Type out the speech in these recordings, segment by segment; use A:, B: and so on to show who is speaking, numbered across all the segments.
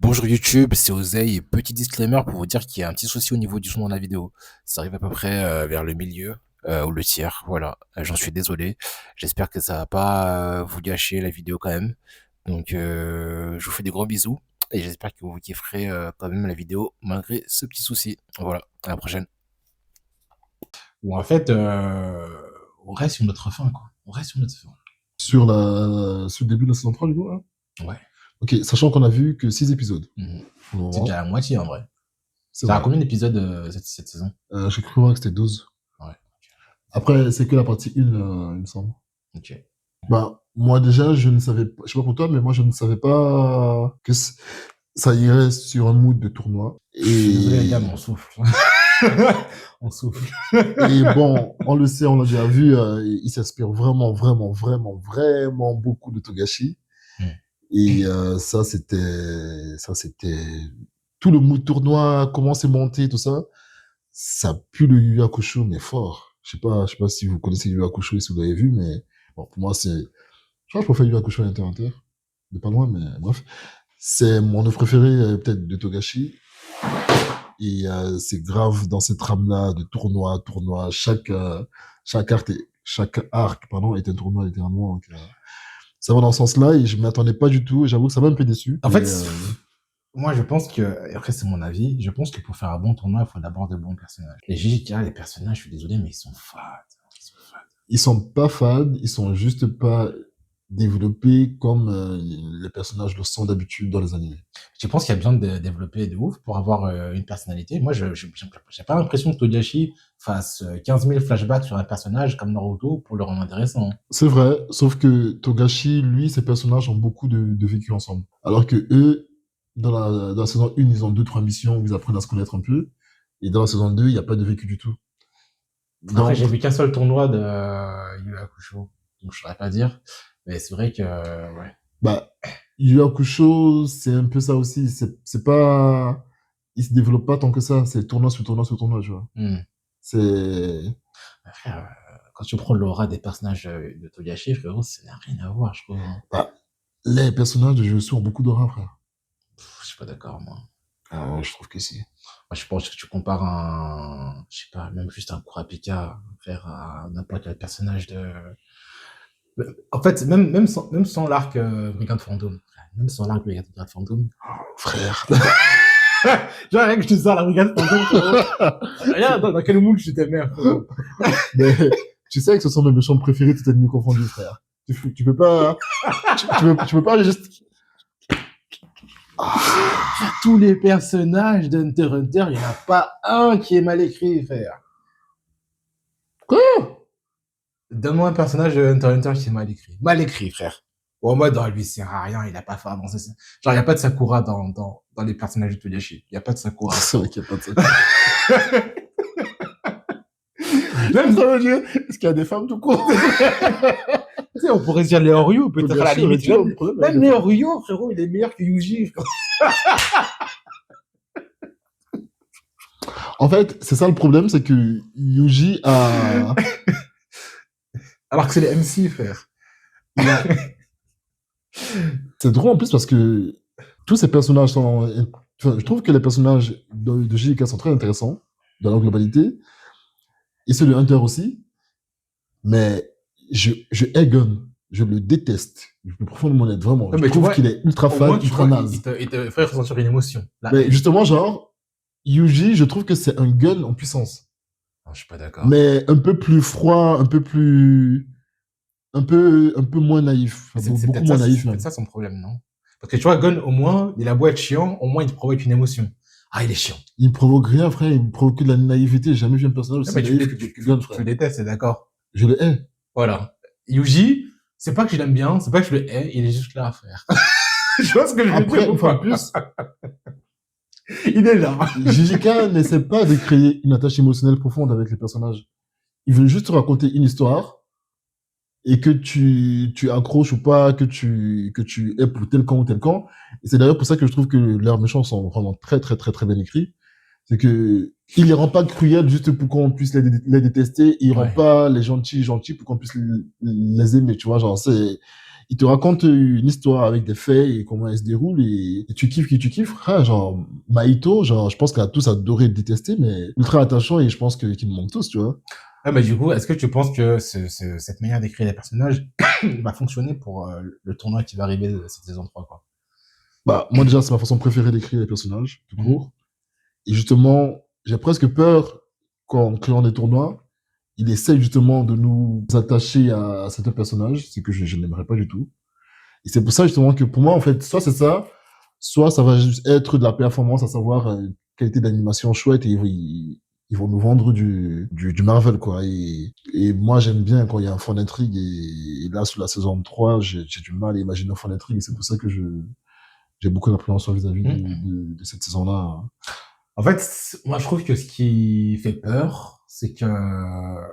A: Bonjour YouTube, c'est Oseille. Petit disclaimer pour vous dire qu'il y a un petit souci au niveau du son dans la vidéo. Ça arrive à peu près vers le milieu ou le tiers. Voilà, j'en suis désolé. J'espère que ça va pas vous gâcher la vidéo quand même. Donc je vous fais des gros bisous et j'espère que vous kifferez quand même la vidéo malgré ce petit souci. Voilà, à la prochaine.
B: Ou en fait, on reste sur notre fin, quoi. On reste sur notre fin.
C: Sur le début de la saison 3, du coup, hein.
B: Ouais.
C: Ok, sachant qu'on a vu que 6 épisodes.
B: C'est déjà la moitié, en vrai.
C: C'est
B: Ça a
C: vrai.
B: combien d'épisodes cette saison?
C: J'ai cru voir que c'était 12.
B: Ouais.
C: Après, c'est que la partie 1, il me semble.
B: Ok.
C: Bah, moi déjà, je ne savais pas, je sais pas pour toi, mais moi je ne savais pas que ça irait sur un mood de tournoi.
B: Je suis désolé, les gars, mais on souffle. On souffle.
C: Et bon, on le sait, on l'a déjà vu, il s'inspire vraiment, vraiment, vraiment, vraiment beaucoup de Togashi. Et ça, c'était tout le mood tournoi, comment c'est monté, tout ça. Ça pue le Yu Yu Hakusho, mais fort. Je sais pas si vous connaissez Yu Yu Hakusho et si vous l'avez vu, mais bon, pour moi, je crois que je préfère Yu Yu Hakusho à Hunter x Hunter. De pas loin, mais bref. C'est mon œuvre préférée, peut-être, de Togashi. Et c'est grave dans cette trame-là de tournoi. Chaque arc, pardon, est un tournoi, littéralement. Donc, ça va dans ce sens-là, et je m'attendais pas du tout. J'avoue que ça m'a un peu déçu.
B: En fait, moi, je pense que, et après, c'est mon avis, je pense que pour faire un bon tournoi, il faut d'abord de bons personnages. Les JJK, les personnages, je suis désolé, mais ils sont fades.
C: Ils sont pas fades, ils sont juste pas développés comme les personnages le sont d'habitude dans les animés.
B: Je pense qu'il y a besoin de développer de ouf pour avoir une personnalité. Moi, j'ai pas l'impression que Togashi fasse 15 000 flashbacks sur un personnage comme Naruto pour le rendre intéressant.
C: C'est vrai, sauf que Togashi, lui, ses personnages ont beaucoup de vécu ensemble. Alors que eux, dans la saison 1, ils ont 2-3 missions où ils apprennent à se connaître un peu. Et dans la saison 2, il n'y a pas de vécu du tout.
B: Après, j'ai vu qu'un seul tournoi de Yu Yu Hakusho, donc je saurais pas dire. Mais c'est vrai que, ouais.
C: Bah, Yu Yu Hakusho, c'est un peu ça aussi. C'est pas... Il se développe pas tant que ça. C'est tournoi sur tournoi sur tournoi, tu vois. C'est...
B: Frère, quand tu prends l'aura des personnages de Togashi, frérot, ça n'a rien à voir, je trouve.
C: Bah, les personnages de Jujutsu ont beaucoup d'aura, frère.
B: Je suis pas d'accord, moi.
C: Ah ouais, je trouve que si.
B: Moi, je pense que tu compares un, je sais pas, même juste un Kurapika, frère, à n'importe quel personnage de... En fait, même sans l'arc Brigand Fantôme, même sans l'arc Brigand Fantôme.
C: Frère.
B: Genre, rien que je te sors la Brigade Fantôme, frérot. Regarde, dans quel mood je t'aimais, frérot.
C: Mais tu sais que ce sont mes méchants préférés, tout ennemi confondu, frère. Tu peux pas... tu peux pas juste...
B: Tous les personnages d'Hunter x Hunter, il n'y en a pas un qui est mal écrit, frère.
C: Quoi?
B: Donne-moi un personnage de Hunter x Hunter qui est mal écrit. Mal écrit, frère. Ou en mode, oh, lui, il sert à rien, il a pas fait avancer ça. Genre, il n'y a pas de Sakura dans les personnages de Togashi. Il n'y a pas de Sakura.
C: C'est vrai qu'il n'y a pas de Sakura. Même ça veut dire, est-ce qu'il y a des femmes tout court?
B: Tu sais, on pourrait se dire Léo Ryu, peut-être à la limite. Même Léo Ryu, frérot, il est meilleur que Yuji.
C: En fait, c'est ça le problème, c'est que Yuji a...
B: Alors que c'est les MC, frère.
C: C'est drôle en plus parce que tous ces personnages sont... Enfin, je trouve que les personnages de JK sont très intéressants dans leur globalité. Et ceux de Hunter aussi. Mais je hais Gun. Je le déteste. Je peux profondément l'être, vraiment.
B: Ouais,
C: je trouve qu'il est ultra fan, ultra naze.
B: Il te fait ressentir une émotion. Là,
C: mais justement, genre, Yuji, je trouve que c'est un Gun en puissance.
B: Non, je suis pas d'accord.
C: Mais un peu plus froid, un peu plus... un peu moins naïf. Beaucoup moins naïf.
B: C'est peut-être ça son problème, non? Parce que tu vois, Gun, au moins, il a beau être chiant, au moins il te provoque une émotion. Ah, il est chiant.
C: Il provoque rien, frère. Il provoque de la naïveté. J'ai jamais vu un personnage aussi naïf que Gun, frère.
B: Tu le détestes, c'est d'accord.
C: Je le hais.
B: Voilà. Yuji, c'est pas que je l'aime bien, c'est pas que je le hais, il est juste là, frère. Je vois ce que je veux dire.
C: Après, en plus,
B: il est là.
C: JJK n'essaie pas de créer une attache émotionnelle profonde avec les personnages. Il veut juste raconter une histoire et que tu accroches ou pas, que tu es pour tel camp ou tel camp. Et c'est d'ailleurs pour ça que je trouve que leurs méchants sont vraiment très, très, très, très bien écrits. C'est que il les rend pas cruels juste pour qu'on puisse les détester. Il rend pas les gentils pour qu'on puisse les aimer, tu vois. Genre, il te raconte une histoire avec des faits et comment elle se déroule et tu kiffes qui tu kiffes. Frère, genre, Maïto, genre, je pense qu'on a tous adoré le détester, mais ultra attachant et je pense qu'il nous manque tous, tu vois.
B: Ah, mais du coup, est-ce que tu penses que cette manière d'écrire les personnages va fonctionner pour le tournoi qui va arriver de cette saison 3, quoi?
C: Bah, moi, déjà, c'est ma façon préférée d'écrire les personnages, tout
B: Mhm.
C: court. Et justement, j'ai presque peur qu'en créant des tournois, il essaye justement de nous attacher à certains personnages, ce que je n'aimerais pas du tout. Et c'est pour ça justement que pour moi, en fait, soit c'est ça, soit ça va juste être de la performance, à savoir qualité d'animation chouette et ils vont nous vendre du Marvel, quoi. Et moi, j'aime bien quand il y a un fond d'intrigue et là, sur la saison 3, j'ai du mal à imaginer un fond d'intrigue et c'est pour ça que j'ai beaucoup d'appréhension vis-à-vis de cette saison-là.
B: En fait, moi, je trouve que ce qui fait peur, c'est que...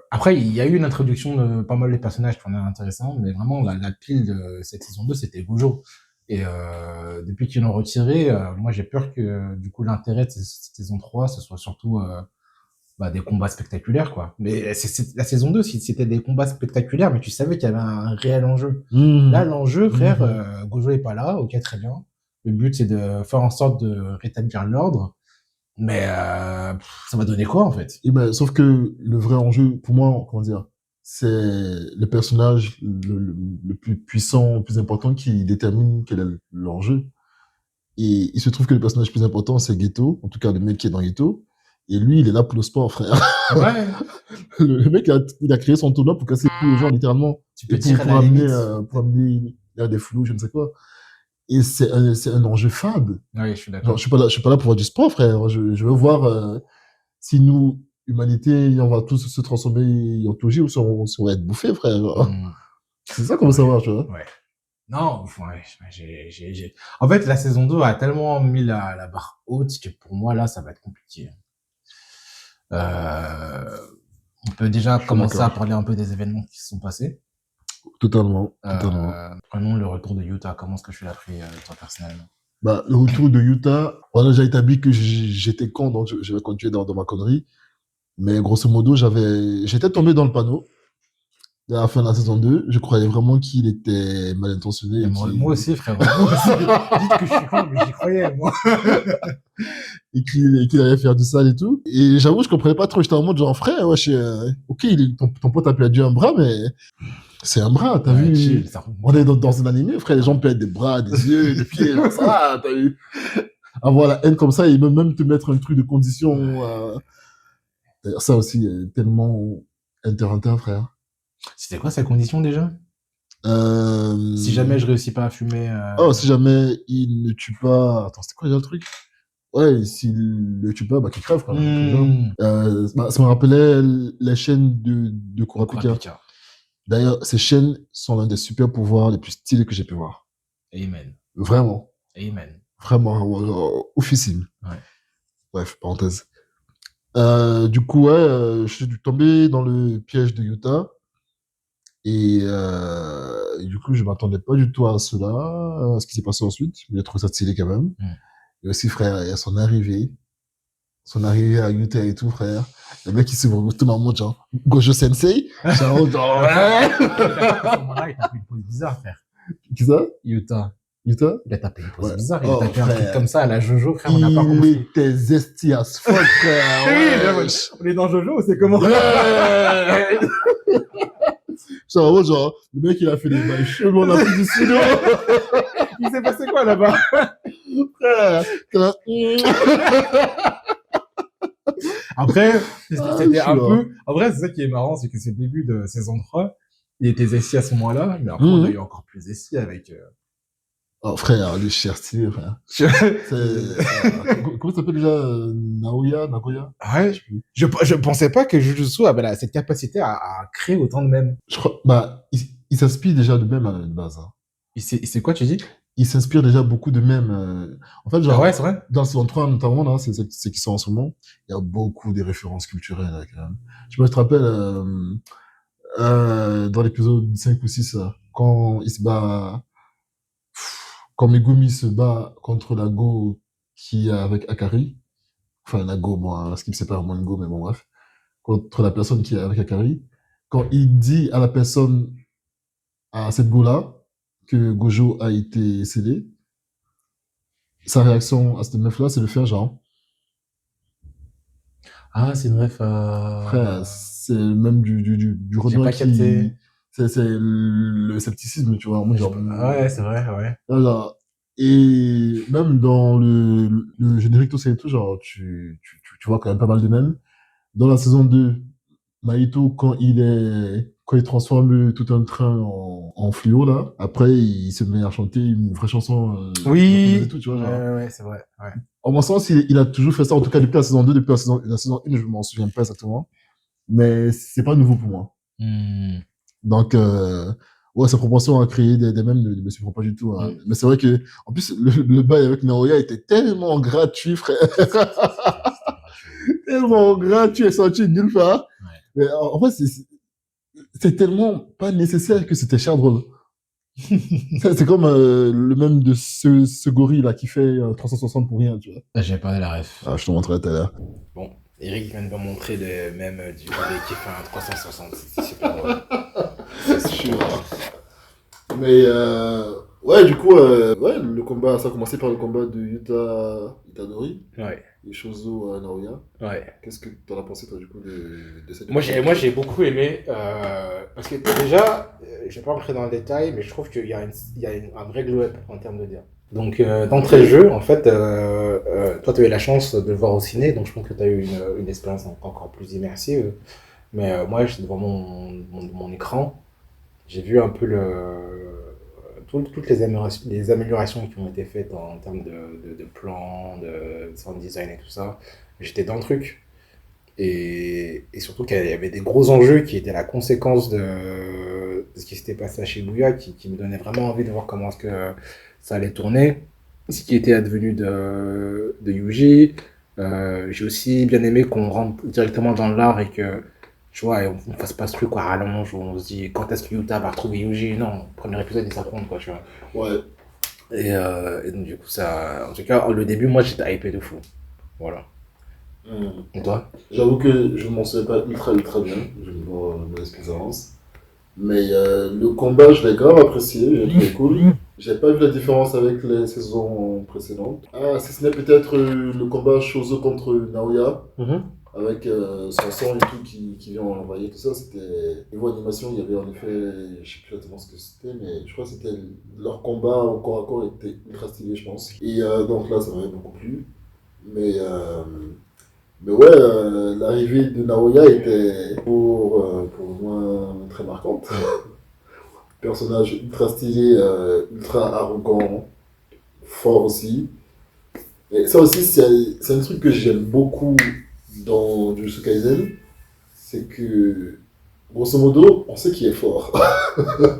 B: Après, il y a eu une introduction de pas mal de personnages qui ont l'air intéressants, mais vraiment, la pile de cette saison 2, c'était Gojo. Et depuis qu'ils l'ont retiré, moi, j'ai peur que, du coup, l'intérêt de cette saison 3, ce soit surtout des combats spectaculaires, quoi. Mais la saison 2, c'était des combats spectaculaires, mais tu savais qu'il y avait un réel enjeu. Là, l'enjeu, frère, Gojo est pas là, ok, très bien. Le but, c'est de faire en sorte de rétablir l'ordre. Mais ça va donner quoi, en fait?
C: Et ben, sauf que le vrai enjeu, pour moi, comment dire, c'est le personnage le plus puissant, le plus important qui détermine quel est l'enjeu. Et il se trouve que le personnage le plus important, c'est Ghetto, en tout cas le mec qui est dans Ghetto. Et lui, il est là pour le sport, frère.
B: Ouais,
C: Le mec, il a créé son tournoi pour casser les gens, littéralement.
B: tu peux
C: Et
B: tirer à la limite.
C: pour amener des flous, je ne sais quoi. Et c'est un enjeu fade.
B: Oui, je suis
C: Genre,
B: d'accord.
C: je suis pas là pour voir du sport, frère. Je veux voir si nous, humanité, on va tous se transformer en Toji ou si on va être bouffés, frère. Genre. C'est ça qu'on veut savoir, tu vois.
B: Ouais. Non, ouais, En fait, la saison 2 a tellement mis la barre haute que pour moi, là, ça va être compliqué. On peut déjà
C: Je suis
B: commencer à
C: d'accord.
B: parler un peu des événements qui se sont passés.
C: Totalement, totalement.
B: Prenons le retour de Utah. Comment est-ce que tu l'as pris, toi, personnellement?
C: Bah, le retour de Utah, on a déjà établi que j'étais con, donc je vais continuer dans ma connerie. Mais grosso modo, j'étais tombé dans le panneau à la fin de la saison 2. Je croyais vraiment qu'il était mal intentionné.
B: Et moi aussi, frère. Moi aussi. Dites que je suis con, mais j'y croyais, moi.
C: Et qu'il allait faire du sale et tout. Et j'avoue, je comprenais pas trop. J'étais en mode genre, frère, ouais, ok, ton pote a perdu un bras, mais c'est un bras, t'as vu?
B: Chill, ça remonte.
C: On est dans un animé, frère, les gens perdent des bras, des yeux, des pieds, genre ça, t'as vu? Avoir la haine comme ça, et même te mettre un truc de condition, d'ailleurs, ça aussi est tellement inter, frère.
B: C'était quoi sa condition, déjà? Si
C: Si
B: jamais je réussis pas à fumer...
C: Oh, si jamais il ne tue pas... Attends, c'était quoi déjà le truc? Ouais, s'il le tue pas, bah qu'il crève, quoi. Ça me rappelait les chaînes de Kurapika.
B: Kurapika.
C: D'ailleurs, ces chaînes sont l'un des super pouvoirs les plus stylés que j'ai pu voir.
B: Amen.
C: Vraiment.
B: Amen.
C: Vraiment, oufissime.
B: Ouais.
C: Bref, parenthèse. Du coup, ouais, je suis tombé dans le piège de Utah. Et du coup, je m'attendais pas du tout à cela, à ce qui s'est passé ensuite. Mais j'ai trouvé ça stylé quand même. Et aussi, frère, il y a son arrivée à Utah et tout, frère. Le mec, il s'ouvre tout en mode genre, Gojo Sensei. Genre, ouais.
B: Il a tapé une pose bizarre, frère.
C: Qui ça?
B: Utah.
C: Utah?
B: Il a tapé une pose
C: Ouais.
B: bizarre. Il a tapé un
C: frère.
B: truc comme ça à la Jojo, frère. On n'a pas
C: Il
B: compris.
C: était zesty as fuck, frère. Ouais.
B: On est dans Jojo, c'est comment?
C: Ouais. Genre, le mec, il a fait des bails chelous, on a pris du pseudo.
B: Il s'est passé quoi là-bas?
C: Frère.
B: Après, c'était un
C: sûr.
B: peu... En vrai, c'est ça qui est marrant, c'est que c'est le début de saison 3. Il était Zesty à ce moment-là, mais après, on a eu encore plus Zesty avec...
C: Oh, frère, le cher stylé, frère. Comment ça s'appelle déjà? Nagoya?
B: Ouais. Je pensais pas que Jujutsu avait cette capacité à créer autant de mèmes.
C: Je crois, bah, il s'inspire déjà de mèmes à la base. Hein.
B: C'est quoi, tu dis?
C: Il s'inspire déjà beaucoup de mèmes. En fait, genre,
B: Ah ouais, c'est vrai?
C: dans saison 3, notamment, là, c'est qui sont en ce moment, il y a beaucoup de références culturelles, là, quand même. Je te rappelle, dans l'épisode 5 ou 6, quand il se bat, quand Megumi se bat contre la Go qui est avec Akari, enfin, la Go, bon, ce qui me sépare moins une Go, mais bon, bref, contre la personne qui est avec Akari, quand il dit à la personne, à cette Go-là, que Gojo a été scellé, sa réaction à cette meuf-là, c'est de faire genre,
B: Ah, c'est une ref
C: frère, c'est même du
B: J'ai
C: Renoir
B: pas capté.
C: c'est le scepticisme, tu vois, en mode genre,
B: Ouais, c'est vrai, ouais.
C: voilà. Et même dans le générique, tout ça et tout, genre, tu vois quand même pas mal de mèmes. Dans la saison 2, Maito, quand il transforme tout un train en fluo, là, après, il se met à chanter une vraie chanson japonaise et
B: Oui,
C: tout, tu vois,
B: ouais,
C: genre.
B: ouais, c'est vrai, ouais.
C: En mon sens, il a toujours fait ça, en tout cas depuis la saison 2, depuis la saison 1, je m'en souviens pas exactement. Mais c'est pas nouveau pour moi.
B: Hmm.
C: Donc, ouais, sa propension à créer des mèmes ne me surprend pas du tout. Hein. Mais c'est vrai que, en plus, le bail avec Naoya était tellement gratuit, frère. Tellement gratuit et sorti de nulle part.
B: Ouais.
C: Mais en fait, c'est tellement pas nécessaire que c'était cher drôle. C'est comme le même de ce gorille là qui fait 360 pour rien, tu vois.
B: Ah, j'ai pas de la ref.
C: Ah, je te montrerai tout à l'heure.
B: Bon, Eric vient de me montrer le même du gorille qui fait un 360. C'est super drôle. C'est super drôle.
C: Mais ouais, du coup, ouais, le combat, ça a commencé par le combat de Yuta Itadori
B: Ouais,
C: et Shozo Naoya.
B: ouais.
C: Qu'est-ce que t'en as pensé, toi, du coup, de cette
B: Moi, j'ai beaucoup aimé, parce que déjà, je vais pas rentrer dans le détail, mais je trouve qu'il y a, un vrai glow-up en termes de dire. Donc, d'entrée de jeu, en fait, toi, tu as eu la chance de le voir au ciné, donc je pense que tu as eu une expérience encore plus immersive. Mais moi, j'étais devant mon écran, j'ai vu un peu toutes les améliorations qui ont été faites en termes de plans, de sound design et tout ça. J'étais dans le truc. Et surtout qu'il y avait des gros enjeux qui étaient la conséquence de ce qui s'était passé à Shibuya, qui me donnait vraiment envie de voir comment est-ce que ça allait tourner, ce qui était advenu de Yuji. J'ai aussi bien aimé qu'on rentre directement dans l'art et que, tu vois, on fasse pas ce truc à rallonge où on se dit quand est-ce que Yuta va retrouver Yuji. Non, premier épisode, ils s'affrontent, quoi, tu vois.
C: Ouais.
B: Et donc, du coup, ça, en tout cas, le début, moi, j'étais hypé de fou. Voilà. Et toi?
C: J'avoue que je ne m'en souviens pas ultra bien. Je me vois mon expérience. Mais le combat, je l'ai grave apprécié. J'ai trouvé cool. J'ai pas vu la différence avec les saisons précédentes. Ah, si ce n'est peut-être le combat Shozo contre Naoya. Avec son sang et tout qui vient envoyer tout ça, c'était niveau animation, il y avait en effet, je sais plus exactement ce que c'était, mais je crois que c'était leur combat au corps à corps était ultra stylé, je pense. Et donc là, ça m'avait beaucoup plu. Mais ouais, l'arrivée de Naoya était pour moi très marquante. Personnage ultra stylé, ultra arrogant, fort aussi. Et ça aussi, c'est un truc que j'aime beaucoup dans Jujutsu Kaisen, c'est que, grosso modo, on sait qui est fort.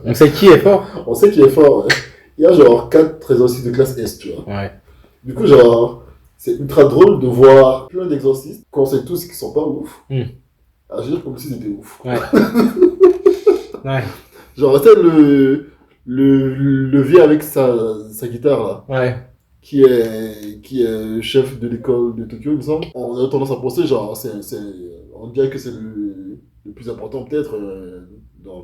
B: On sait qui est fort?
C: On sait qui est fort, ouais. Il y a genre 4 exorcistes de classe S, tu vois.
B: Ouais.
C: Du coup, genre, c'est ultra drôle de voir plein d'exorcistes, qu'on sait tous qu'ils sont pas ouf, agir comme s'ils étaient ouf.
B: Ouais. Ouais.
C: Genre, tu sais, le vieux avec sa guitare, là.
B: Ouais.
C: Qui est chef de l'école de Tokyo, il me semble. On a tendance à penser, genre, on dirait que c'est le plus important, peut-être, dans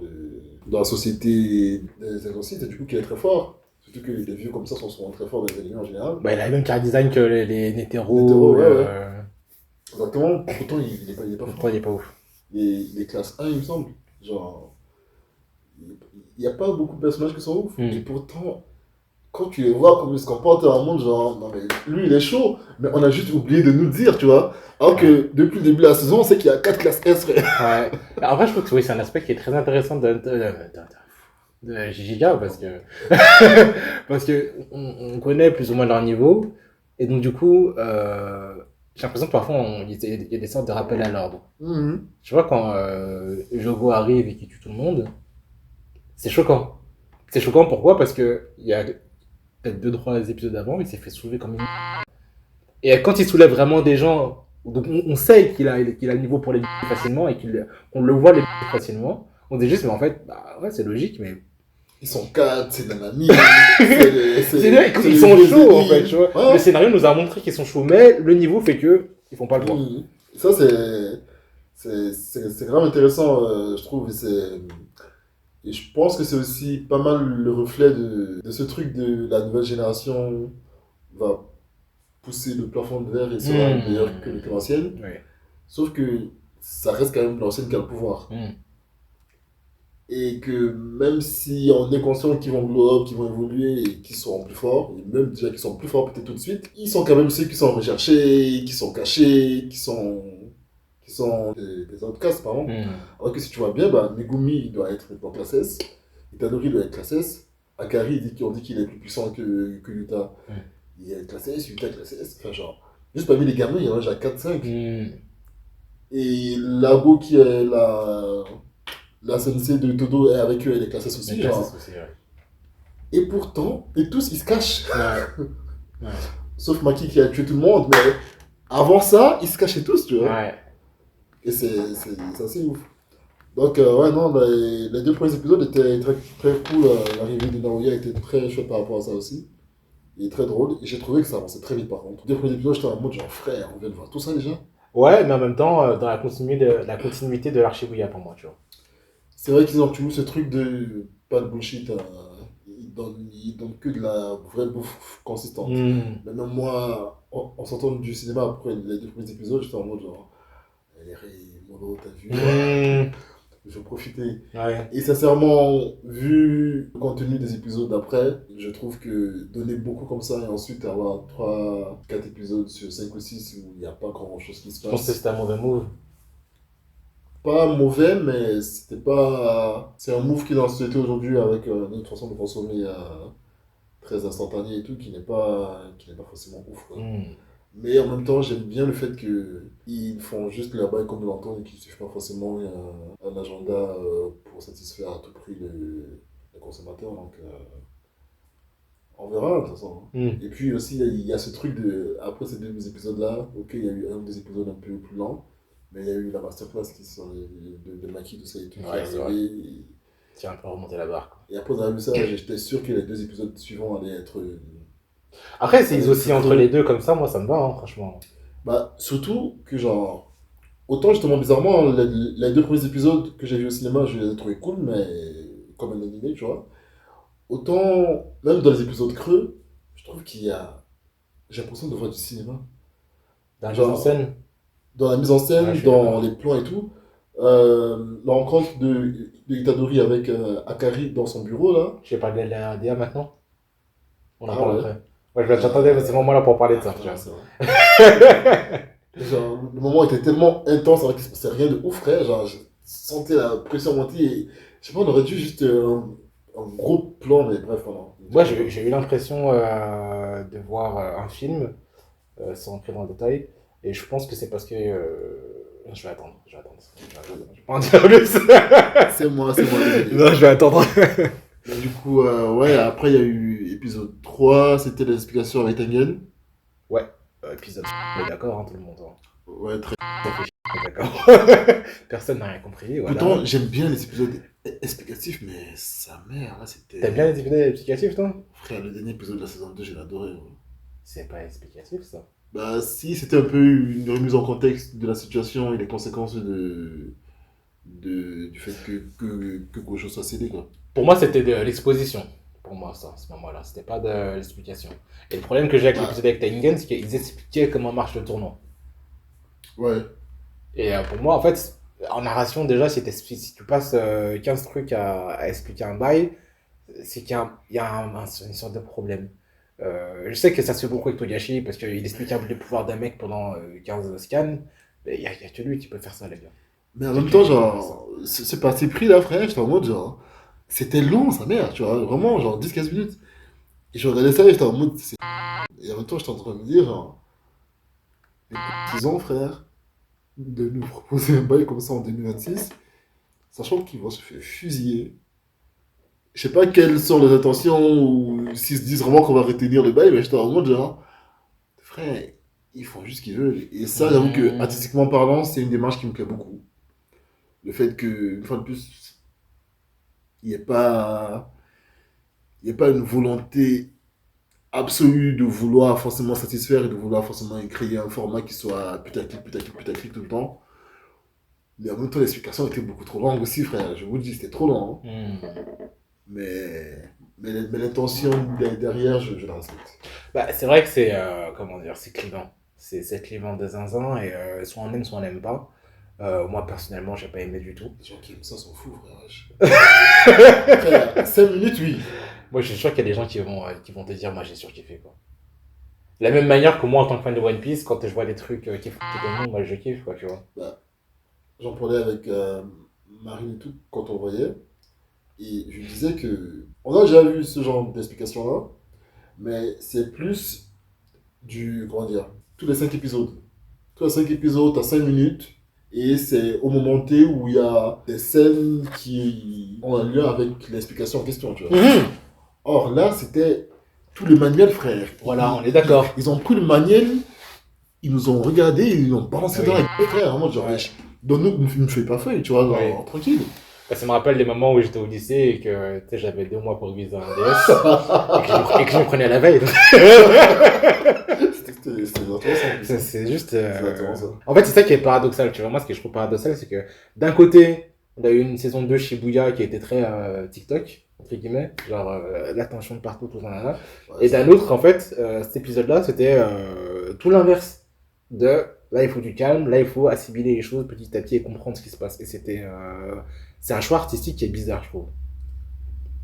C: la société des exorcistes, et du coup, qui est très fort. Surtout que les vieux comme ça sont souvent très forts dans les animés en général.
B: Bah, il a le même caractère design que les
C: Hétéros, ouais. Exactement. Pourtant, il est pas fort.
B: Pourtant, il est pas ouf.
C: Il est classe 1, il me semble. Genre, il n'y a pas beaucoup de personnages qui sont ouf. Et pourtant, quand tu les vois comme ils se comportent dans le monde, genre, non mais lui il est chaud, mais on a juste oublié de nous le dire, tu vois. Alors que depuis le début de la saison, on sait qu'il y a 4 classes S, frère.
B: Ouais. En vrai, je trouve que oui, c'est un aspect qui est très intéressant de Giga parce que parce que on connaît plus ou moins leur niveau et donc du coup j'ai l'impression que parfois il y a des sortes de rappels à l'ordre. Tu vois quand Jogo arrive et qu'il tue tout le monde, c'est choquant. C'est choquant pourquoi? Parce que il y a peut-être 2-3 épisodes avant, il s'est fait soulever comme une. Et quand il soulève vraiment des gens, donc on sait qu'il a le niveau pour les facilement et qu'on le voit les facilement. On dit juste mais en fait bah ouais c'est logique mais
C: ils sont 4, c'est Nanami.
B: Ils sont chauds en fait, tu vois. Ouais. Le scénario nous a montré qu'ils sont chauds, mais le niveau fait que ils font pas le poids.
C: Ça c'est grave intéressant, je trouve. Et je pense que c'est aussi pas mal le reflet de ce truc de la nouvelle génération va pousser le plafond de verre et sera meilleur que l'ancienne.
A: Ouais.
C: Sauf que ça reste quand même l'ancienne qui a le pouvoir.
A: Mm.
C: Et que même si on est conscient qu'ils vont glow up, qu'ils vont évoluer et qu'ils seront plus forts, et même déjà qu'ils sont plus forts peut-être tout de suite, ils sont quand même ceux qui sont recherchés, qui sont cachés, qui sont des outcasts par exemple.
A: Mm.
C: Alors que si tu vois bien, bah, Megumi il doit être maintenant classe S, Itadori doit être classe S, Akari on dit qu'il est plus puissant que Yuta.
A: Mm.
C: Il est classe S, Yuta classe S, enfin genre, juste parmi les gamins, il y en a déjà 4-5.
A: Mm.
C: Et Labo qui est la sensei de Todo est avec eux, elle est classe S aussi.
A: Mais
C: Genre.
A: classe aussi, ouais.
C: Et pourtant, et tous ils se cachent.
A: Ouais. Ouais.
C: Sauf Maki qui a tué tout le monde, mais avant ça, ils se cachaient tous, tu vois.
A: Ouais.
C: Et c'est assez ouf. Donc, ouais, non, les deux premiers épisodes étaient très, très cool. L'arrivée de Naoya était très chouette par rapport à ça aussi. Il est très drôle. Et j'ai trouvé que ça avançait très vite par contre. Les deux premiers épisodes, j'étais en mode genre, frère, on vient de voir tout ça déjà.
A: Ouais, mais en même temps, dans la continuité de l'Archibuya pour moi, tu vois.
C: C'est vrai qu'ils ont toujours ce truc de pas de bullshit. Ils donnent que de la vraie bouffe consistante.
A: Mm.
C: Maintenant, moi, en sortant du cinéma après les deux premiers épisodes, j'étais en mode genre, Mono, t'as vu,
A: Mm.
C: je vais profiter.
A: Ouais.
C: Et sincèrement, vu le contenu des épisodes d'après, je trouve que donner beaucoup comme ça et ensuite avoir 3 4 épisodes sur 5 ou 6 où il n'y a pas grand chose qui se
A: Je pense que
C: passe,
A: c'était un mauvais move.
C: pas mauvais, mais c'était pas. C'est un move qui est dans la société aujourd'hui avec notre façon de consommer très instantanée et tout qui n'est pas forcément ouf, quoi.
A: Mm.
C: Mais en même temps, j'aime bien le fait qu'ils font juste leur bail comme ils l'entendent et qu'ils ne suivent pas forcément un agenda pour satisfaire à tout prix les consommateurs. Donc, on verra de toute façon.
A: Mm.
C: Et puis aussi, il y a ce truc de. Après ces deux épisodes-là, ok, il y a eu un des épisodes un peu plus lent, mais il y a eu la masterclass de Maki, tout ça et tout, qui est
A: Ouais, c'est vrai.
C: arrivé.
A: Tiens, un peu remonter la barre, quoi.
C: Et après, on a vu ça, j'étais sûr que les 2 épisodes suivants allaient être.
A: Après, s'ils oscillent entre
C: Plutôt-
A: les deux comme ça, moi, ça me va, hein, franchement.
C: Bah, surtout que genre. Autant justement bizarrement, les 2 premiers épisodes que j'ai vus au cinéma, je les ai trouvés cool, mais comme un animé, tu vois. Autant, même dans les épisodes creux, je trouve qu'il y a. J'ai l'impression de voir du cinéma.
A: Dans la mise en
C: Genre,
A: scène,
C: dans la mise en
A: ouais, je
C: scène,
A: suis
C: dans
A: d'accord.
C: les plans et tout. La rencontre de Itadori avec Akari dans son bureau, là.
A: Je vais parler de la DA maintenant. On en
C: Ah
A: parle
C: ouais.
A: après. Ouais, j'attendais ces moments-là pour parler de ça.
C: Ah,
A: Tu vois.
C: c'est vrai. Genre, le moment était tellement intense, alors qu'il se passait rien de ouf, frère. Genre, je sentais la pression monter et je sais pas, on aurait dû juste un gros plan, mais bref, voilà.
A: Moi, j'ai eu l'impression de voir un film, sans entrer dans le détail, et je pense que c'est parce que. Je vais attendre, je vais attendre. Je vais pas en dire plus.
C: C'est moi, désolé.
A: Non, je vais attendre.
C: Mais du coup, ouais, après, il y a eu épisode 3 c'était les explications avec Tengen.
A: Ouais, épisode. On est d'accord, hein, tout le monde. Hein.
C: Ouais, très.
A: Ça fait chier, on est d'accord. Personne n'a rien compris, voilà.
C: Pourtant, j'aime bien les épisodes explicatifs, mais sa mère, là, c'était.
A: T'aimes bien les épisodes explicatifs, toi?
C: Frère, le dernier épisode de la saison 2 j'ai adoré. Ouais.
A: C'est pas explicatif, ça.
C: Bah, si, c'était un peu une remise en contexte de la situation et les conséquences du fait que Gojo soit cédé, quoi.
A: Pour moi, c'était de l'exposition. Pour moi, ça, à ce moment-là. C'était pas de l'explication. Et le problème que j'ai avec
C: Bah,
A: l'épisode avec Tengen, c'est qu'ils expliquaient comment marche le tournoi.
C: ouais.
A: Et pour moi, en fait, en narration, déjà, si tu passes 15 trucs à expliquer un bail, c'est qu'il y a une sorte de problème. Je sais que ça se fait beaucoup avec Togashi, parce qu'il explique un peu les pouvoirs d'un mec pendant 15 scans, mais il y a que lui qui peut faire ça, les gars.
C: Mais en
A: C'est
C: même
A: que
C: temps,
A: lui qui peut faire ça.
C: genre, ce parti pris là, frère, j'étais en mode genre, c'était long, sa mère, tu vois, vraiment, genre 10 15 minutes. Et je regardais ça et j'étais en mode, et en même temps, j'étais en train de me dire, genre, les petits ans, frère, de nous proposer un bail comme ça en 2026, sachant qu'ils vont se faire fusiller. Je sais pas quelles sont les intentions ou s'ils se disent vraiment qu'on va retenir le bail, mais j'étais en mode genre, frère, ils font juste ce qu'ils veulent. Et ça, j'avoue que,
A: Mmh.
C: artistiquement parlant, c'est une démarche qui me plaît beaucoup. Le fait que, une fois de plus, il n'y ait pas, il y ait pas une volonté absolue de vouloir forcément satisfaire et de vouloir forcément créer un format qui soit putaclic, putaclic, putaclic tout le temps. Mais en même temps, l'explication était beaucoup trop longue aussi, frère. Je vous le dis, c'était trop long. Hein. Mais l'intention derrière, je la respecte.
A: Bah, c'est vrai que c'est, comment dire, c'est clivant. C'est clivant de zinzin et soit on aime, soit on n'aime pas. Moi, personnellement, j'ai pas aimé du tout.
C: Les gens qui aiment ça s'en foutent, frère. Frère, 5 minutes, oui.
A: Moi, je suis sûr qu'il y a des gens qui vont te dire, moi, j'ai surkiffé, quoi. De la même manière que moi, en tant que fan de One Piece, quand je vois des trucs qui font tout le monde, moi, je kiffe, quoi, tu vois.
C: Bah, j'en parlais avec Marine et tout quand on voyait. Et je lui disais que on a déjà vu ce genre d'explication-là, mais c'est plus comment dire, tous les 5 épisodes. Tous les 5 épisodes, t'as 5 minutes, et c'est au moment T où il y a des scènes qui ont un lien avec l'explication en question, tu vois. Or là, c'était tout le manuel, frère.
A: Voilà, on est d'accord.
C: Ils ont pris le manuel, ils nous ont regardé, ils nous ont balancé dans la gueule, frère. Moi, genre, donne-nous une feuille par feuille, tu vois, genre, tranquille.
A: Ça me rappelle les moments où j'étais au lycée et que tu sais, j'avais 2 mois pour réviser un DS et que je me prenais à la veille.
C: C'était exactement ça.
A: C'est juste.
C: C'est exactement ça.
A: En fait, c'est ça qui est paradoxal, tu vois. Moi, ce que je trouve paradoxal, c'est que d'un côté, on a eu une saison 2 Shibuya qui était très TikTok, entre guillemets, genre l'attention de partout, tout ça, là.
C: Ouais,
A: Et d'un autre, en fait, cet épisode-là, c'était tout l'inverse de là, il faut du calme, là, il faut assimiler les choses petit à petit et comprendre ce qui se passe. Et c'est un choix artistique qui est bizarre, je trouve.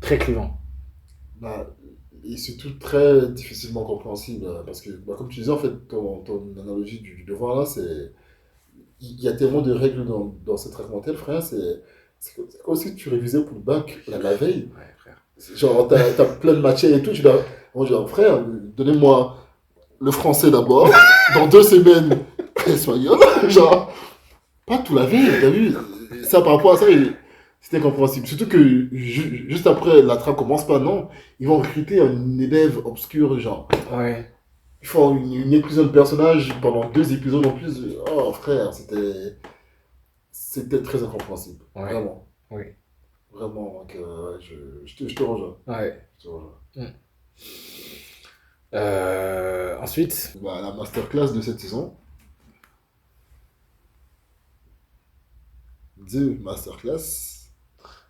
A: Très clivant.
C: bah, et surtout très difficilement compréhensible, parce que, bah, comme tu disais, en fait, ton analogie du devoir là, c'est. Il y a tellement de règles dans ce traitement tel, frère, c'est comme si tu révisais pour le bac la veille.
A: Ouais, frère.
C: Genre, t'as plein de matières et tout, moi, je dis, frère, donnez-moi le français d'abord, dans 2 semaines, espagnol, genre, pas tout la veille, t'as vu? Ça, par rapport à ça, c'était compréhensible. Surtout que juste après, la trame commence pas, non. Ils vont recruter un élève obscur, genre.
A: Ouais.
C: Ils font une inclusion de personnages pendant 2 épisodes en plus. Oh, frère, c'était très incompréhensible.
A: Ouais.
C: Vraiment.
A: Oui.
C: Vraiment, donc, je te rejoins.
A: Ouais.
C: Je te rejoins.
A: Ensuite.
C: Bah, la masterclass de cette saison. The masterclass.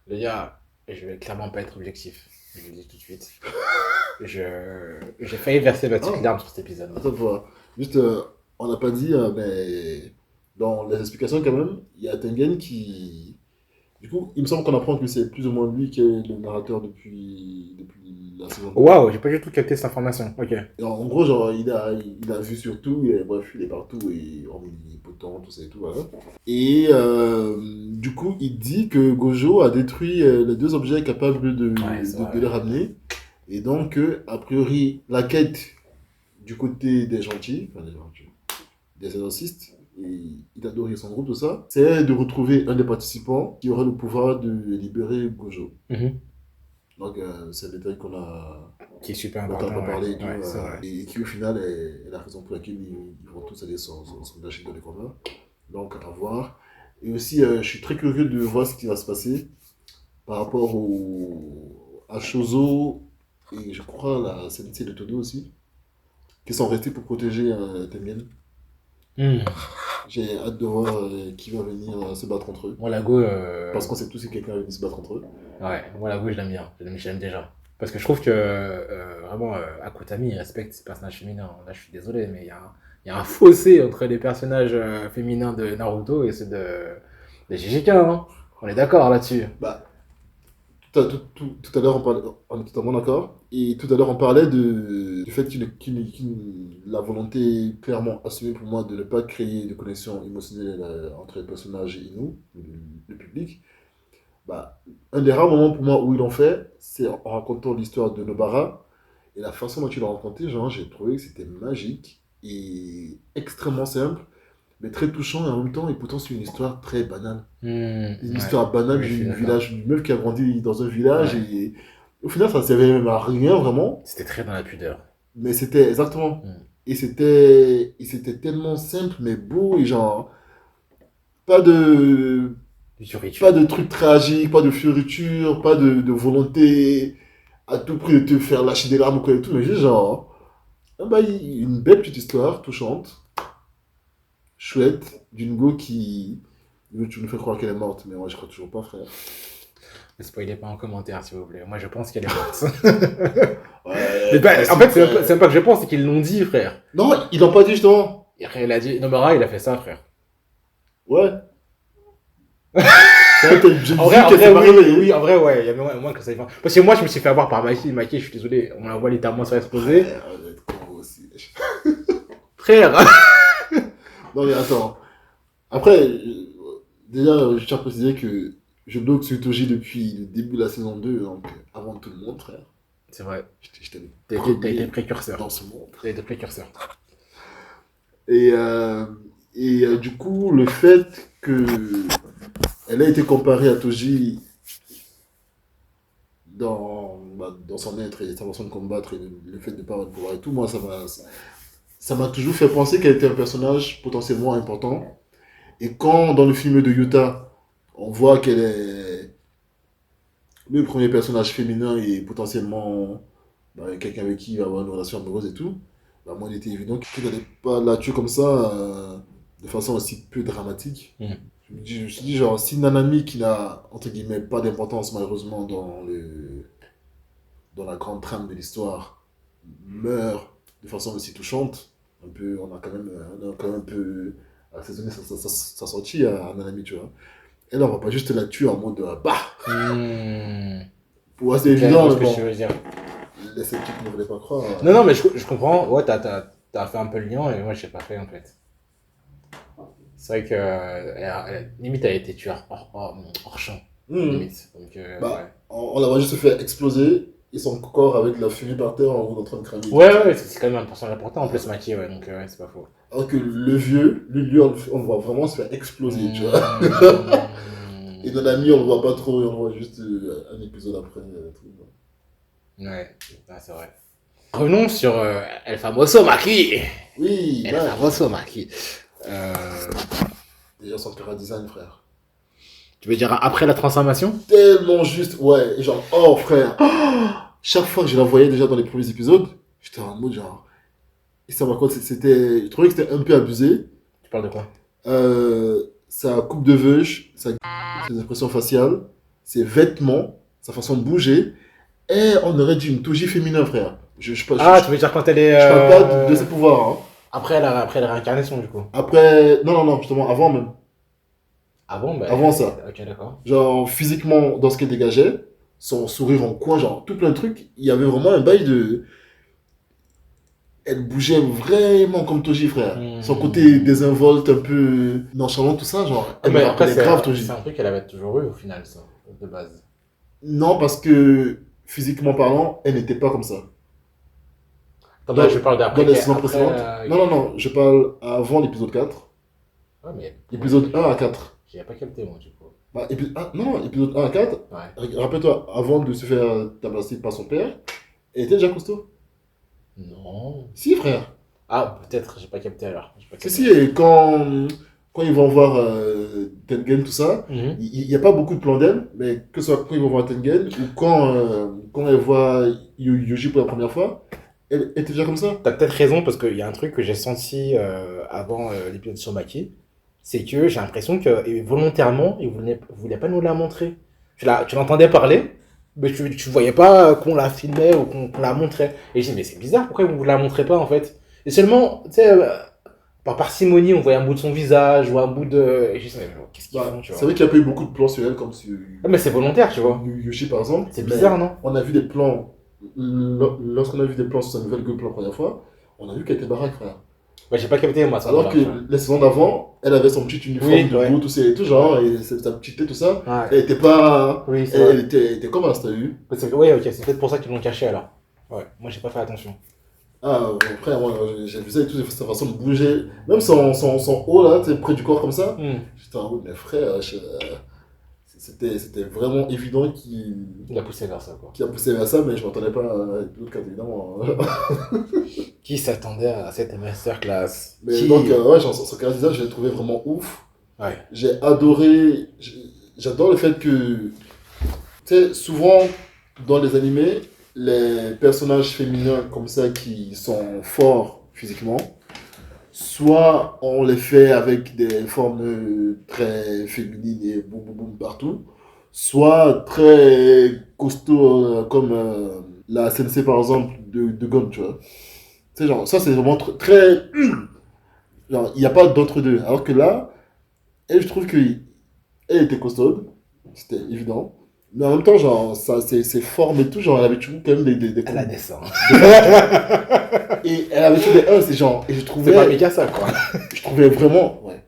A: Les gars, je vais clairement pas être objectif. Je le dis tout de suite. J'ai failli verser ma petite larme sur cet épisode.
C: Attends, juste, on n'a pas dit, mais dans les explications quand même, il y a Tengen qui. Du coup, il me semble qu'on apprend que c'est plus ou moins lui qui est le narrateur depuis la saison.
A: Waouh, j'ai pas du tout capté cette information. Ok.
C: Et en gros, genre, il a vu sur tout, et bref, il est partout, et omnipotent, tout ça et tout, voilà. Et du coup, il dit que Gojo a détruit les 2 objets capables de les ramener. Et donc, a priori, la quête du côté des gentils, des exorcistes, et Itadori et son groupe, tout ça, c'est de retrouver un des participants qui aurait le pouvoir de libérer Gojo. Donc, c'est le détail
A: qui est super
C: dont on
A: important.
C: n'a pas parlé et, tout,
A: Ouais,
C: et qui, au final, est la raison pour laquelle ils vont tous aller s'engager dans les combats. Donc, à voir. Et aussi, je suis très curieux de voir ce qui va se passer par rapport à Shozo et je crois la Sensei de Todo aussi, qui sont restés pour protéger Tengen. J'ai hâte de voir qui va venir se battre entre eux.
A: Moi, la Go.
C: Parce qu'on sait tous que quelqu'un va venir se battre entre eux.
A: Ouais, moi, la Go, je l'aime bien. Je l'aime déjà. Parce que je trouve que vraiment, Akutami il respecte ses personnages féminins. Là, je suis désolé, mais il y a un fossé entre les personnages féminins de Naruto et ceux de JJK. Hein. On est d'accord là-dessus.
C: Bah, tout à l'heure, on est totalement d'accord. Et tout à l'heure, on parlait du fait la volonté clairement assumée pour moi de ne pas créer de connexion émotionnelle entre les personnages et nous, le public. Bah, un des rares moments pour moi où ils l'ont fait, c'est en racontant l'histoire de Nobara. Et la façon dont ils l'ont raconté, genre, j'ai trouvé que c'était magique et extrêmement simple, mais très touchant et en même temps, et pourtant, c'est une histoire très banale. Une histoire banale d'une meuf qui a grandi dans un village et au final, ça ne servait même à rien vraiment.
A: C'était très dans la pudeur.
C: Mais c'était exactement. Et c'était tellement simple, mais beau et genre, pas de trucs tragiques, pas de fioritures, pas de volonté à tout prix de te faire lâcher des larmes ou quoi et tout, mais juste genre, une belle petite histoire touchante, chouette, d'une go qui Tu nous fais croire qu'elle est morte, mais moi je crois toujours pas, frère.
A: Ne spoilez pas en commentaire, s'il vous plaît. Moi, je pense qu'elle est morte.
C: Ouais,
A: Mais en fait,
C: frère.
A: c'est même pas que je pense, c'est qu'ils l'ont dit, frère.
C: Non, ils l'ont pas dit justement.
A: Et après, il a dit, Nomura, il a fait ça, frère.
C: Ouais. C'est vrai que j'ai
A: En
C: vu
A: vrai,
C: qu'elle s'est
A: oui,
C: mariée.
A: oui, en vrai, ouais, il y avait moins que ça. Parce que moi, je me suis fait avoir par Mikey. Mikey, je suis désolé, on la voit littéralement se faire exploser.
C: Frère, vous êtes con aussi.
A: Frère.
C: Non mais attends. Après, déjà, je tiens à préciser que je bloque sur Toji depuis le début de la saison 2, donc avant tout le monde, frère.
A: C'est vrai.
C: J'étais le
A: T'as été
C: premier
A: précurseur.
C: dans ce monde.
A: T'as été précurseur.
C: Et, du coup, le fait que elle a été comparée à Toji dans son être et sa façon de combattre et le fait de ne pas avoir de pouvoir et tout, moi, ça m'a toujours fait penser qu'elle était un personnage potentiellement important. Et quand, dans le film de Yuta, on voit qu'elle est le premier personnage féminin et potentiellement quelqu'un avec qui il va avoir une relation amoureuse et tout, moi, il était évident qu'il n'allait pas la tuer comme ça, de façon aussi peu dramatique.
A: Mm.
C: Je me suis dit, genre, si Nanami, qui n'a, entre guillemets, pas d'importance malheureusement dans la grande trame de l'histoire, meurt de façon aussi touchante, on a quand même un peu assaisonné sa sortie à Nanami, tu vois. Elle, on va pas juste la tuer en mode, bah, pour moi, c'est évident,
A: ce
C: mais
A: que
C: bon,
A: je veux dire.
C: les sceptiques ne voulaient pas croire.
A: Non, mais je comprends. Ouais, t'as fait un peu le lien, et moi, je sais pas fait, en fait. C'est vrai que, limite, elle a été tuée hors champ. Limite. Donc,
C: Bah, on la voit juste se faire exploser et son corps avec la fumée par terre en train de cramer.
A: ouais, c'est quand même un personnage important, en plus, Maki, ouais, donc, ouais, c'est pas faux.
C: Alors que le vieux, lui on le voit vraiment se faire exploser, tu vois. Et dans l'ami, on le voit pas trop, on le voit juste un épisode après.
A: Ouais, c'est vrai. Revenons sur El Famoso Maki.
C: Oui,
A: El Famoso Maki.
C: déjà son cara design, frère.
A: Tu veux dire après la transformation?
C: Tellement juste, ouais, et genre, oh frère. Chaque fois que je la voyais déjà dans les premiers épisodes, j'étais en mode genre. Et ça, par contre, je trouvais que c'était un peu abusé.
A: Tu parles de quoi?
C: Sa coupe de veuche, ses expressions faciales, ses vêtements, sa façon de bouger. Et on aurait dit une Toji féminin, frère.
A: Tu veux dire quand elle est.
C: Je parle pas de ses pouvoirs. Hein.
A: Après la réincarnation, du coup.
C: Après, non, justement, avant même.
A: Ah bon, bah.
C: Avant ça.
A: Ok, d'accord.
C: Genre, physiquement, dans ce qu'elle dégageait, son sourire en coin, genre, tout plein de trucs, il y avait vraiment un bail de. Elle bougeait vraiment comme Toji, frère. Son côté désinvolte, un peu nonchalant, tout ça, genre, elle me rappelait grave Toji.
A: C'est un truc qu'elle avait toujours eu au final, ça, de base.
C: Non, parce que physiquement parlant, elle n'était pas comme ça.
A: Là, je parle d'après.
C: Dans les saisons précédentes. Non, je parle avant l'épisode 4.
A: Ouais, mais.
C: Épisode 1 à 4.
A: J'ai pas capté, moi, du coup.
C: Non, épisode 1 à 4.
A: Ouais.
C: Rappelle-toi, avant de se faire tabasser par son père, elle était déjà costaud.
A: Non.
C: Si, frère.
A: Ah, peut-être, j'ai pas capté alors.
C: Si, et quand ils vont voir Tengen, tout ça, il n'y a pas beaucoup de plans d'elle, mais que ce soit quand ils vont voir Tengen ou quand elle voit Yuji pour la première fois, elle était déjà comme ça.
A: T'as peut-être raison, parce qu'il y a un truc que j'ai senti avant l'épisode sur Maki, c'est que j'ai l'impression que volontairement, il voulait pas nous la montrer. Tu l'entendais parler, mais tu voyais pas qu'on la filmait ou qu'on la montrait. Et j'ai dit, mais c'est bizarre, pourquoi vous la montrez pas en fait? Et seulement, tu sais, par parcimonie, on voyait un bout de son visage ou un bout de. Et je dis, mais qu'est-ce qu'ils font, tu vois?
C: C'est vrai qu'il n'y a pas eu beaucoup de plans sur elle, comme sur.
A: Ah, mais c'est volontaire, tu vois.
C: Yuji par exemple.
A: C'est bizarre, non?
C: On a vu des plans. Lorsqu'on a vu des plans sur sa nouvelle gueule pour la première fois, on a vu qu'elle était baraque, frère.
A: Bah, j'ai pas capté, moi, ça.
C: Alors que les saisons d'avant, elle avait son petit uniforme de bout, tout genre, et sa petite tête, tout ça. Ouais. Elle était pas. Oui, elle était comme un t'as vu.
A: Oui, ok, c'est peut-être pour ça qu'ils l'ont caché alors. Ouais, moi j'ai pas fait attention.
C: Ah, frère, moi j'ai vu ça et tout, sa façon de bouger, même son haut là, près du corps comme ça. J'étais en mode, mais frère, c'était vraiment évident qu'il
A: a poussé vers ça, quoi.
C: Qu'il a poussé vers ça, mais je m'attendais pas à l'autre cas, évidemment.
A: Qui s'attendait à cette masterclass?
C: Mais donc, ouais, son caractère, je l'ai trouvé vraiment ouf.
A: Ouais.
C: J'ai adoré. J'adore le fait que. Tu sais, souvent, dans les animés, les personnages féminins comme ça qui sont forts physiquement soit on les fait avec des formes très féminines et boum boum boum partout, soit très costaud comme la CNC par exemple de Gon, tu vois. Tu sais, genre, ça c'est vraiment très. Genre, il n'y a pas d'entre deux. Alors que là, elle, je trouve qu'elle était costaude, c'était évident. Mais en même temps, genre, ça, ses formes et tout, genre, elle avait toujours quand même des
A: Elle a
C: courbes.
A: des seins.
C: Et elle avait toujours des c'est genre, et
A: C'est pas Mikasa, quoi.
C: je trouvais vraiment, ouais,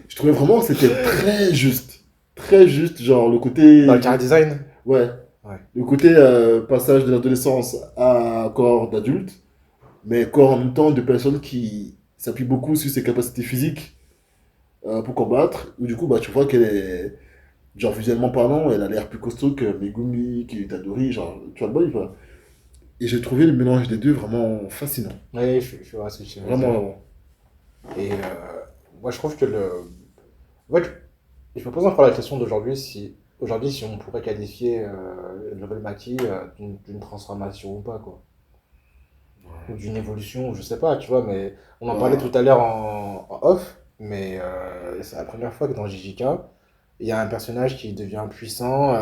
C: je trouvais vraiment que c'était très juste. Très juste, genre, le côté,
A: Dans le chara design.
C: ouais,
A: Ouais.
C: le côté passage de l'adolescence à corps d'adulte, mais corps en même temps de personnes qui s'appuient beaucoup sur ses capacités physiques pour combattre, où du coup, bah, tu vois qu'elle est, genre, visuellement parlant, elle a l'air plus costaud que Megumi, qui est Adori, genre, tu vois le boy, quoi. Et j'ai trouvé le mélange des deux vraiment fascinant.
A: Oui, je vois ce que tu veux
C: Vraiment,
A: dire.
C: vraiment.
A: Et moi, je trouve que le. En fait, je me pose encore la question d'aujourd'hui si. Aujourd'hui, si on pourrait qualifier le Rebel Maki d'une transformation ou pas, quoi. Ou d'une évolution, ou je sais pas, tu vois, mais on en parlait tout
C: Bah,
A: à l'heure en off, mais c'est la première fois que dans JJK, il y a un personnage qui devient puissant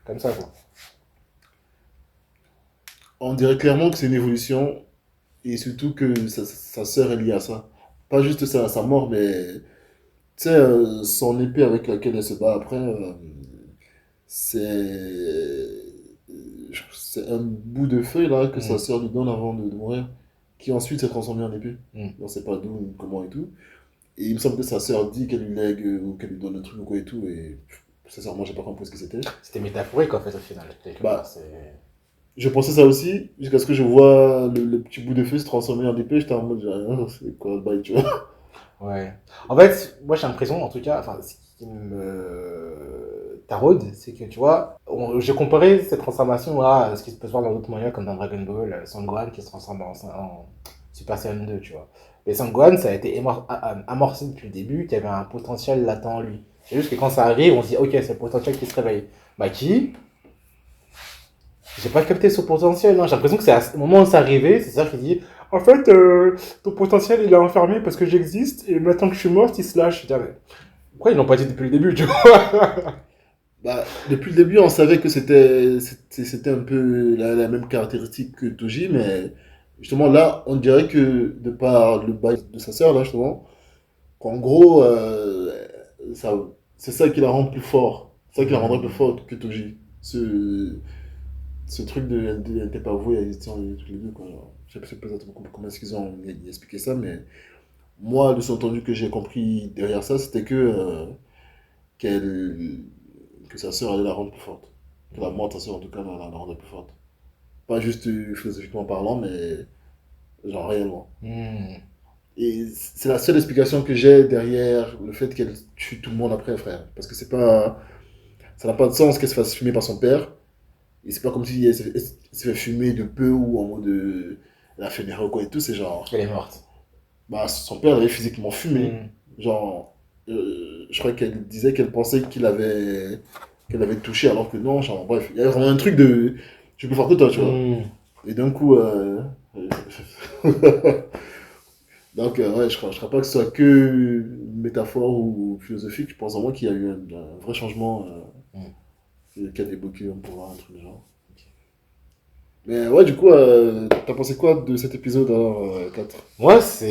A: comme ça, quoi.
C: on dirait clairement que c'est une évolution, et surtout que sa sœur est liée à ça. Pas juste sa mort, mais tu sais, son épée avec laquelle elle se bat après, c'est c'est un bout de feuille là que sa
A: Mm,
C: sœur lui donne avant de mourir, qui ensuite s'est transformé en épée.
A: mm.
C: On sait pas d'où, comment et tout. Et il me semble que sa sœur dit qu'elle lui lègue ou qu'elle lui donne un truc ou quoi et tout, et sincèrement, j'ai pas compris ce que c'était.
A: C'était métaphorique, en fait, au final, quelque part.
C: Bah, je pensais ça aussi, jusqu'à ce que je vois le petit bout de feu se transformer en épée, j'étais en mode, ah, c'est quoi le bail, tu vois.
A: Ouais. En fait, moi j'ai l'impression, en tout cas, enfin, ce qui me taraude, c'est que tu vois, j'ai comparé cette transformation à ce qui se peut se voir dans d'autres moyens, comme dans Dragon Ball, Sangohan qui se transforme en Super Saiyan 2, tu vois. Mais Sangohan, ça a été amorcé depuis le début, qu'il y avait un potentiel latent en lui. C'est juste que quand ça arrive, on se dit, ok, c'est le potentiel qui se réveille. Maki, j'ai pas capté son potentiel, hein. J'ai l'impression que c'est à ce moment où c'est arrivé, c'est ça qui dit en fait, ton potentiel il est enfermé parce que j'existe et maintenant que je suis mort, il se lâche. Je dis, ah, mais pourquoi ils l'ont pas dit depuis le début, tu vois?
C: Bah, depuis le début, on savait que c'était un peu la même caractéristique que Toji, mais justement là, on dirait que de par le bail de sa sœur, là, justement, qu'en gros, ça, c'est ça qui la rend plus fort. C'est ça qui la rendrait plus forte que Toji. Ce truc de elle n'était pas vouée à exister tous les deux, quoi. Alors, je sais pas exactement comment est-ce qu'ils ont expliqué ça, mais moi, le sous-entendu que j'ai compris derrière ça, c'était que, qu'elle, que sa sœur allait la rendre plus forte. Que la mort de sa sœur, en tout cas, la rendait plus forte. Pas juste philosophiquement parlant, mais genre réellement.
A: Hmm.
C: Et c'est la seule explication que j'ai derrière le fait qu'elle tue tout le monde après, frère. Parce que c'est pas, ça n'a pas de sens qu'elle se fasse fumer par son père. Et c'est pas comme si elle s'est fait fumer de peu ou en mode elle a fait des recoins et tout. C'est genre,
A: Elle est morte.
C: bah, son père l'avait physiquement fumé.
A: Hmm.
C: Genre, je crois qu'elle disait qu'elle pensait qu'elle avait touché alors que non. Genre, bref, il y avait vraiment un truc de je suis plus fort que toi, tu vois.
A: Hmm.
C: Et d'un coup, donc, ouais, je crois pas que ce soit que une métaphore ou philosophique. Je pense vraiment qu'il y a eu un vrai changement
A: Hmm.
C: qui a débloqué pour voir un truc du genre. Mais ouais, du coup, t'as pensé quoi de cet épisode alors, 4?
A: Moi, ça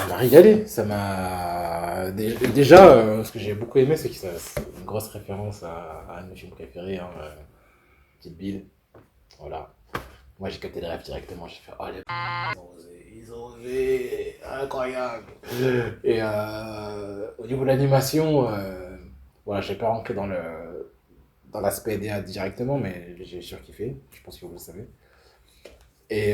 A: m'a régalé. Ça m'a. Déjà, ce que j'ai beaucoup aimé, c'est que c'est une grosse référence à un de mes films préférés, hein, Kill Bill. Voilà. Moi, j'ai capté le rêve directement. J'ai fait, oh, les ils ont osé, incroyable. Et au niveau de l'animation, voilà, j'ai pas rentré dans l'aspect DA directement, mais j'ai surkiffé. Je pense que vous le savez. Et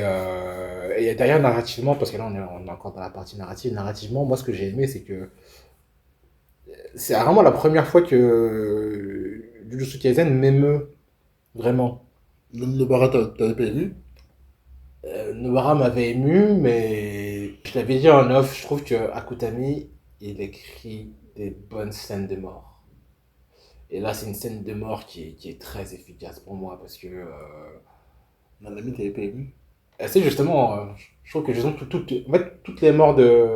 A: derrière, narrativement, parce que là, on est encore dans la partie narrative. Narrativement, moi, ce que j'ai aimé, c'est que c'est vraiment la première fois que Jujutsu Kaisen m'émeut vraiment.
C: Le Barat, t'avais pas aimé?
A: Noara m'avait ému, mais je l'avais dit en off, je trouve que Akutami, il écrit des bonnes scènes de mort. Et là, c'est une scène de mort qui est très efficace pour moi parce que
C: Non, l'ami, t'avais pas aimé?
B: C'est justement, je trouve que justement, en fait, toutes les morts de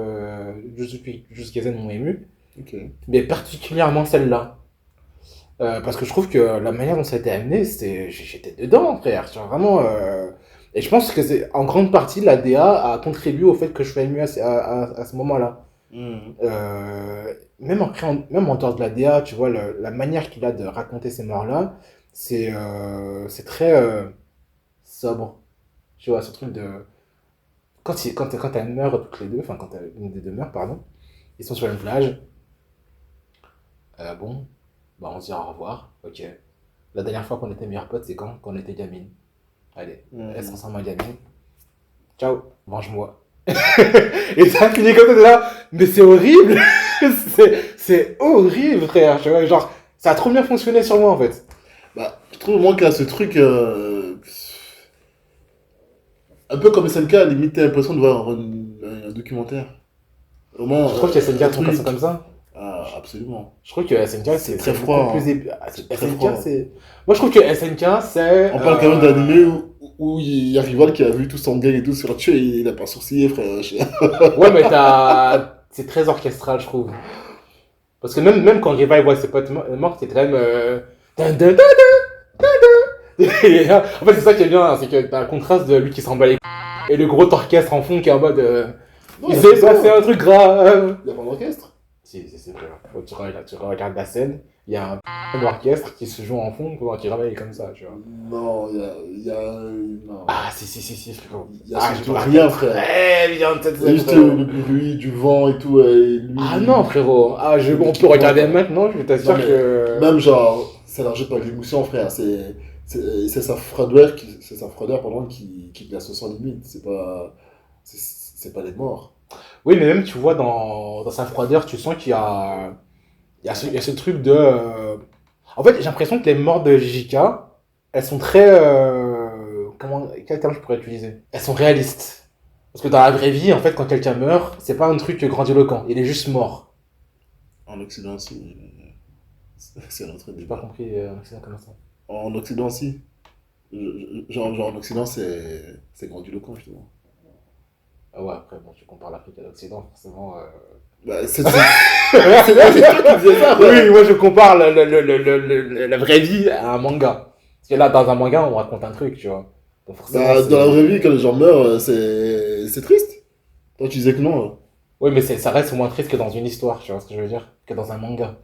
B: Jujutsu Kaisen m'ont ému,
C: Ok.
B: mais particulièrement celle-là. Parce que je trouve que la manière dont ça a été amené, j'étais dedans, frère. Tu vois, vraiment. Et je pense que c'est en grande partie la DA a contribué au fait que je sois ému à ce moment-là.
C: Mhm.
B: Même en dehors de la DA, tu vois, la manière qu'il a de raconter ces morts-là, c'est très sobre. Tu vois, ce truc de. Quand elles meurent toutes les deux, enfin, quand une des deux meurt, pardon, ils sont sur une plage. Bon, bah on se dit au revoir, ok. La dernière fois qu'on était meilleurs potes, c'est quand on était gamine. Allez, reste
C: Mhm.
B: ensemble ma gamine. Ciao, mange-moi. Et ça finit comme ça, t'es là. Mais c'est horrible. C'est horrible, frère. Tu vois, genre, ça a trop bien fonctionné sur moi, en fait.
C: Bah, je trouve moi qu'il y a ce truc un peu comme SNK, limite t'as l'impression de voir un documentaire. Vraiment,
B: Je trouve que
C: un
B: SNK font ça
C: truc.
B: comme ça.
C: Ah, absolument.
B: Je trouve que SNK,
C: C'est très
B: c'est beaucoup
C: froid,
B: plus
C: hein. C'est très
B: SNK,
C: froid.
B: c'est. Moi, je trouve que SNK, c'est.
C: On parle quand même d'animé où il y a Rival qui a vu tout son gang et tout se faire tuer et il a pas sourcillé, frère.
B: Ouais, mais c'est très orchestral, je trouve. Parce que même quand Riva voit ses potes morts, c'est quand même. Dun, dun, dun. Et là, en fait, c'est ça qui est bien, hein, c'est que t'as un contraste de lui qui s'en bat les couilles et le gros orchestre en fond qui est en mode.
C: Non,
B: Il
C: il y a
B: s'est
C: pas
B: passé
C: ça.
B: un truc grave.
C: Il y a pas d'orchestre.
B: Si, frère. Tu regardes la scène, il y a un orchestre qui se joue en fond pendant qu'il travaille comme ça, tu vois.
C: Non, non.
B: Ah, si, frérot.
C: Il y a
B: Ah, je
C: surtout
B: me
C: rien,
B: rappelle
C: frère.
B: très bien de cette
C: Il y a
B: scène,
C: juste
B: frérot.
C: le bruit du vent et tout, et
B: Ah
C: lui.
B: non, frérot. Ah, on
C: Qui
B: peut regarder
C: vent.
B: maintenant, je
C: Non,
B: t'assure
C: mais
B: que.
C: même genre, ça n'en jette pas l'émotion, frère. C'est sa froideur, pardon, qui glace son limite. C'est pas les morts.
B: Oui, mais même, tu vois, dans sa froideur, tu sens il y a ce truc de. En fait, j'ai l'impression que les morts de JK, elles sont très. Quel terme je pourrais utiliser? Elles sont réalistes. Parce que dans la vraie vie, en fait, quand quelqu'un meurt, c'est pas un truc grandiloquent. Il est juste mort.
C: En Occident aussi, c'est un autre
B: J'ai pas
C: débat.
B: compris c'est comment ça.
C: En Occident aussi. Genre en Occident, c'est grandiloquent, justement.
B: Ah ouais, après, bon, tu compares l'Afrique à l'Occident, forcément.
C: Bah, c'est toi qui disais ça,
B: Oui,
C: frère.
B: moi je compare la vraie vie à un manga. Parce que là, dans un manga, on raconte un truc, tu vois. Donc forcément,
C: Bah, dans la vraie
B: c'est.
C: vie, quand les gens meurent, c'est triste. Toi, tu disais que non. Hein.
B: Oui, mais ça reste moins triste que dans une histoire, tu vois ce que je veux dire? Que dans un manga.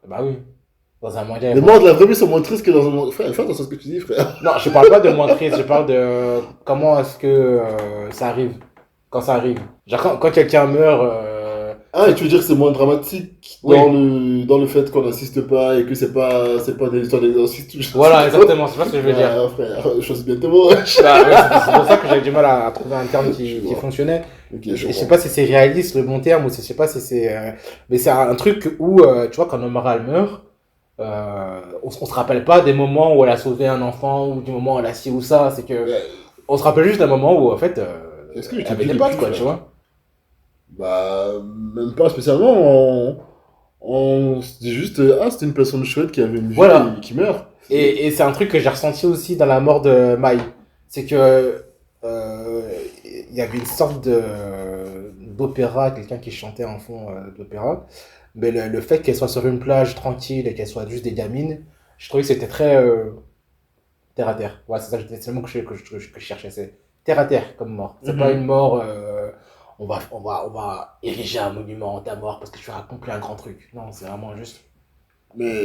B: Bah oui. Dans un manga,
C: Les morts de la vraie vie sont moins tristes que dans un monde. Frère, fais attention à ce que tu dis, frère.
B: non, je parle pas de moins triste, je parle de comment est-ce que ça arrive. Quand ça arrive. Genre, quand quelqu'un meurt.
C: Ah, et tu veux dire que c'est moins dramatique
B: Oui,
C: dans le fait qu'on n'assiste pas et que c'est pas des histoires d'exorcisme, tout
B: voilà, exactement, c'est pas ce que je veux dire.
C: Ah, frère, choisis bien tes mots.
B: Bah, ouais, c'est pour ça que j'avais du mal à trouver un terme
C: Je
B: qui
C: vois.
B: fonctionnait.
C: Ok,
B: Et
C: je
B: je sais
C: comprends.
B: pas si c'est réaliste le bon terme ou je sais pas si c'est. Mais c'est un truc où, tu vois, quand Omar meurt, on se rappelle pas des moments où elle a sauvé un enfant ou du moment où elle a ci ou ça. C'est que.
C: Mais,
B: On se rappelle juste d'un moment où, en fait,
C: est-ce que je
B: elle
C: te
B: avait
C: dis
B: des
C: depuis,
B: potes, quoi, tu
C: frère?
B: vois.
C: Bah, même pas spécialement. On se dit juste, ah, c'était une personne chouette qui avait une vie et
B: Voilà.
C: qui meurt. C'est tout.
B: Et c'est un truc que j'ai ressenti aussi dans la mort de Mai. C'est que. Il y avait une sorte d'opéra, quelqu'un qui chantait en fond d'opéra. Mais le fait qu'elle soit sur une plage tranquille et qu'elle soit juste des gamines, je trouvais que c'était très terre à terre. Ouais, c'est le mot que je cherchais. C'est terre à terre comme mort. C'est pas une
C: Mhm.
B: mort. On va ériger un monument à ta mort parce que tu as accompli un grand truc. Non, c'est vraiment juste.
C: Mais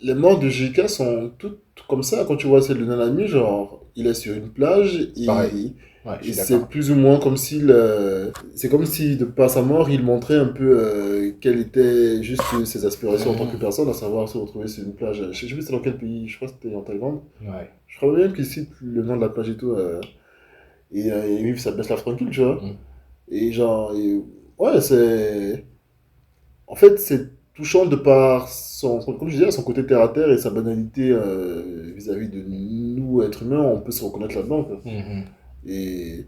C: les morts de JK sont toutes comme ça. Quand tu vois celle de Nanami, genre, il est sur une plage
B: C'est pareil.
C: et,
B: Ouais, je
C: et
B: suis
C: c'est
B: d'accord.
C: plus ou moins comme s'il. C'est comme si, de par sa mort, il montrait un peu quelles étaient juste ses aspirations en tant que
B: Mhm.
C: personne, à savoir se retrouver sur une plage. Je sais plus c'était dans quel pays, je crois que c'était en Thaïlande.
B: Ouais.
C: Je crois même qu'il cite le nom de la plage et tout. Et vivre sa best life tranquille, tu vois.
B: Mhm.
C: Et genre, ouais, c'est. En fait, c'est touchant de par comme je disais, son côté terre à terre et sa banalité vis-à-vis de nous, êtres humains, on peut se reconnaître là-dedans, quoi.
B: Mhm.
C: Et,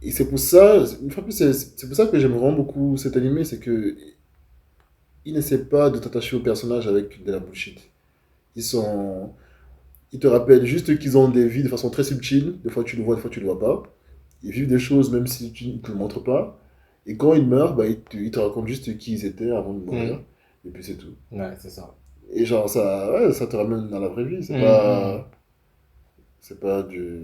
C: et c'est pour ça, une fois de plus, c'est pour ça que j'aime vraiment beaucoup cet animé, c'est que il n'essaie pas de t'attacher au personnage avec de la bullshit. Ils sont, Ils te rappellent juste qu'ils ont des vies de façon très subtile. Des fois, tu le vois, des fois, tu le vois pas. Ils vivent des choses même si tu ne te le montres pas. Et quand ils meurent, bah, ils te racontent juste qui ils étaient avant de mourir. Et puis c'est tout.
A: Ouais, c'est ça.
C: Et genre, ça, ouais, ça te ramène à la vraie vie. C'est pas du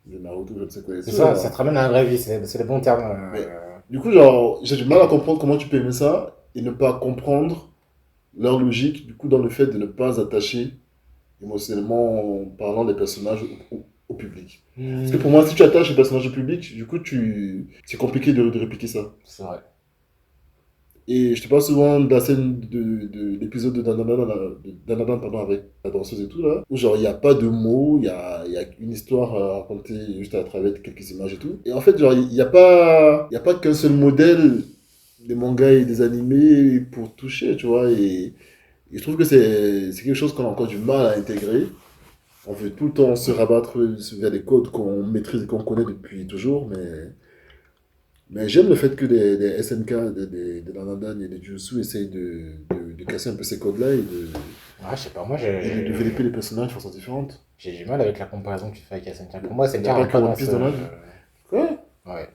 C: Naruto, je ne sais quoi et
A: C'est
C: tout,
A: ça,
C: genre.
A: ça te ramène à la vraie vie, c'est le bon terme.
C: Mais du coup, genre, j'ai du mal à comprendre comment tu peux aimer ça et ne pas comprendre leur logique, du coup, dans le fait de ne pas attacher émotionnellement parlant des personnages au public. Parce que pour moi, si tu attaches les personnages au public, du coup, c'est compliqué de répliquer ça.
A: C'est vrai.
C: Et je te parle souvent de la scène de l'épisode de Dandadan, pardon, avec la danseuse et tout, là, où genre, il n'y a pas de mots, il y a une histoire à raconter juste à travers quelques images et tout. Et en fait, genre, il y a pas qu'un seul modèle des mangas et des animés pour toucher, tu vois. Et je trouve que c'est quelque chose qu'on a encore du mal à intégrer. On veut tout le temps se rabattre vers des codes qu'on maîtrise et qu'on connaît depuis toujours, mais j'aime le fait que des SNK, des Dandadan et des Jutsu essayent de casser un peu ces codes-là
A: Ouais, je sais pas, moi
C: et de développer les personnages de façon différente.
A: j'ai du mal avec la comparaison que tu fais avec SNK. Pour moi, SNK
C: T'as pas
A: rentre
C: que
A: pas
C: One
A: dans
C: Piece
A: ce.
C: dans la vie. Quoi?
A: Ouais.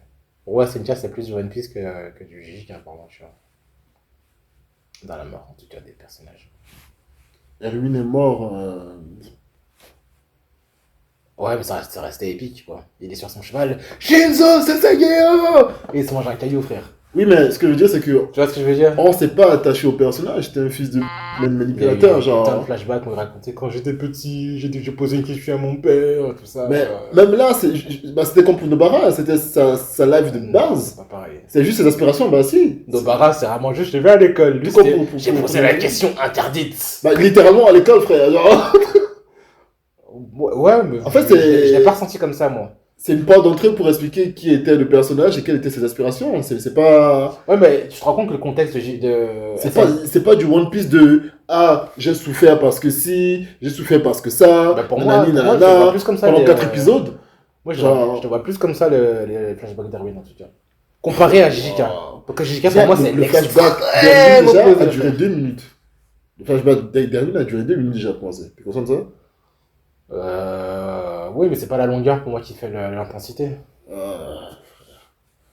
A: Pour moi, SNK, c'est plus du One Piece que du JJK, pardon, tu vois. Dans la mort, en tout cas, des personnages.
C: Erwin est mort.
A: Ouais, mais ça restait épique, quoi. Il est sur son cheval. Shinzo Sasageo! Et il se mange un caillou, frère.
C: Oui, mais ce que je veux dire, c'est que
A: Tu vois ce que je veux dire?
C: on s'est pas attaché au personnage. C'était un fils de manipulateur,
A: Putain de
C: genre.
A: flashback, on me racontait quand j'étais petit, j'ai posé une question à mon père, tout ça.
C: Mais même là, bah, c'était comme pour Nobara, c'était sa life de
A: Non,
C: base.
A: c'est pas pareil.
C: C'est juste ses aspirations, bah si.
A: Nobara, c'est vraiment juste, je vais à l'école. Lui,
C: Tout comme
A: c'était,
C: pour-
A: j'ai
C: pour-
A: posé
C: pour-
A: la question interdite.
C: Bah, littéralement à l'école, frère. Genre,
A: Ouais, mais
C: En fait,
A: je l'ai pas ressenti comme ça, moi.
C: c'est une porte d'entrée pour expliquer qui était le personnage et quelles étaient ses aspirations. C'est pas.
A: Ouais, mais tu te rends compte que le contexte
C: C'est pas du One Piece de ah, j'ai souffert parce que si, j'ai souffert parce que ça,
A: Bah, pour
C: nanani,
A: moi, je le
C: nanana,
A: vois plus comme ça.
C: pendant 4 épisodes.
A: Moi,
C: Genre-
A: je te vois plus comme ça, les flashbacks d'Erwin, en tout cas. Comparé à JJK.
C: Wow.
A: Parce que JJK, pour moi, c'est
C: le flashback
A: l'extrême
C: d'Erwin déjà
A: opposé,
C: a duré
A: frère.
C: 2 minutes. Le flashback d'Erwin a duré 2 minutes déjà pour moi. T'es conscient de ça?
A: Oui, mais c'est pas la longueur pour moi qui fait l'intensité.
C: Euh,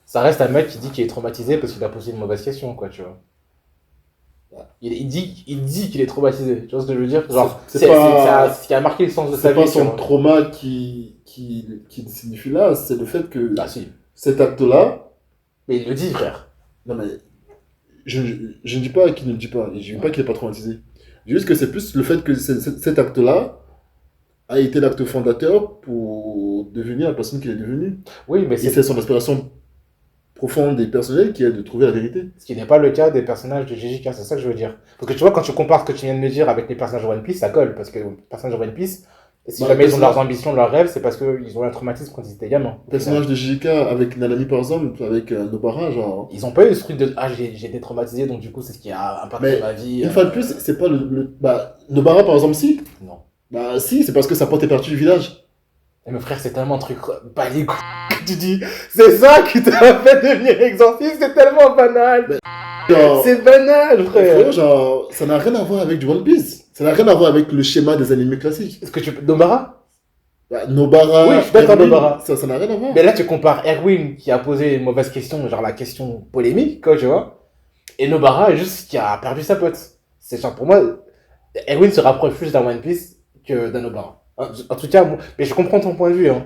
A: Ça reste un mec qui dit qu'il est traumatisé parce qu'il a posé une mauvaise question, quoi, tu vois. Il dit qu'il est traumatisé, tu vois ce que je veux dire? Genre,
C: C'est
A: c'est
C: pas-
A: ce qui a marqué le sens de sa
C: C'est
A: vie,
C: pas
A: tu
C: son
A: vois.
C: trauma qui signifie là, c'est le fait que
A: Ah si,
C: cet acte-là,
A: mais il le dit, frère.
C: non mais je ne dis pas qu'il ne le dit pas, et je ne dis pas qu'il n'est pas traumatisé. Je dis juste que c'est plus le fait que cet acte-là a été l'acte fondateur pour devenir la personne qu'il est devenu.
A: Oui, mais
C: Et c'est son aspiration profonde et personnelle qui est de trouver la vérité.
A: ce qui n'est pas le cas des personnages de JJK, c'est ça que je veux dire. Parce que tu vois, quand tu compares ce que tu viens de me dire avec les personnages de One Piece, ça colle. Parce que les personnages de One Piece, si
C: Bah,
A: jamais ils ont
C: personnage-
A: leurs ambitions, leurs rêves, c'est parce qu'ils ont eu un traumatisme quand ils étaient gamins.
C: Le personnage de JJK avec Nanami par exemple, avec Nobara, genre.
A: Ils ont pas eu ce truc de ah, j'ai été traumatisé, donc du coup, c'est ce qui a impacté
C: Mais
A: ma vie.
C: Une fois de plus, c'est pas bah, Nobara par exemple, si.
A: Non.
C: Bah, si, c'est parce que sa pote est partie du village.
A: Et mon frère, c'est tellement un truc. Bah, les couilles que tu dis. C'est ça qui t'a fait devenir exorciste, c'est tellement banal.
C: Genre,
A: C'est banal,
C: frérot,
A: frère.
C: genre, ça n'a rien à voir avec du One Piece. Ça n'a rien à voir avec le schéma des animés classiques.
A: Est-ce que tu peux. Nobara?
C: Bah, Nobara,
A: Oui, je suis d'accord,
C: Erwin,
A: Nobara.
C: ça n'a rien à voir.
A: Mais là, tu compares Erwin qui a posé une mauvaise question, genre la question polémique, quoi, tu vois. Et Nobara, juste qui a perdu sa pote. C'est genre, pour moi, Erwin se rapproche plus d'un One Piece que d'un Nobara. En tout cas, mais je comprends ton point de vue, hein.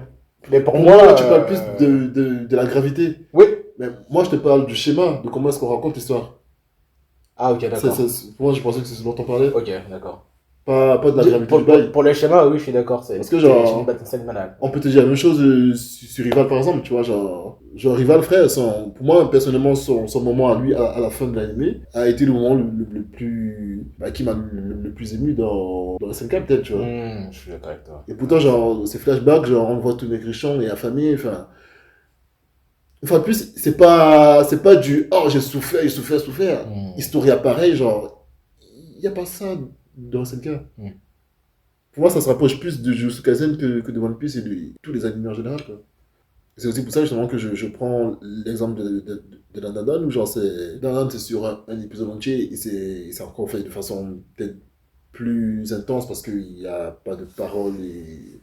A: Mais pour
C: Pour
A: moi.
C: moi, tu parles plus de la gravité.
A: Oui.
C: Mais moi, je te parle du schéma, de comment est-ce qu'on raconte l'histoire.
A: Ah, ok, d'accord.
C: Pour moi, je pensais que c'est ce dont on parlait.
A: Ok, d'accord.
C: Pas de la gravité du bail.
A: Pour le schéma, oui, je suis d'accord.
C: Parce que genre-
A: C'est une bataille banale.
C: On peut te dire la même chose sur Rival, par exemple, tu vois, genre Rival, frère, pour moi, personnellement, son moment à lui, à la fin de l'anime, a été le moment le plus, bah, qui m'a le plus ému dans la SNK, peut-être, tu vois.
A: Je suis d'accord avec toi.
C: Et pourtant, genre, ces flashbacks, genre, on voit tous les Grichon et la famille, enfin. Une fois de plus, c'est pas du, oh, j'ai souffert, Historia pareil, genre, il y a pas ça dans SNK. Pour moi, ça se rapproche plus de Jujutsu Kaisen que de One Piece et de tous les animés en général, quoi. C'est aussi pour ça justement que je prends l'exemple de Dandadan où genre Dandadan c'est sur un épisode entier et c'est encore fait de façon peut-être plus intense parce qu'il n'y a pas de parole et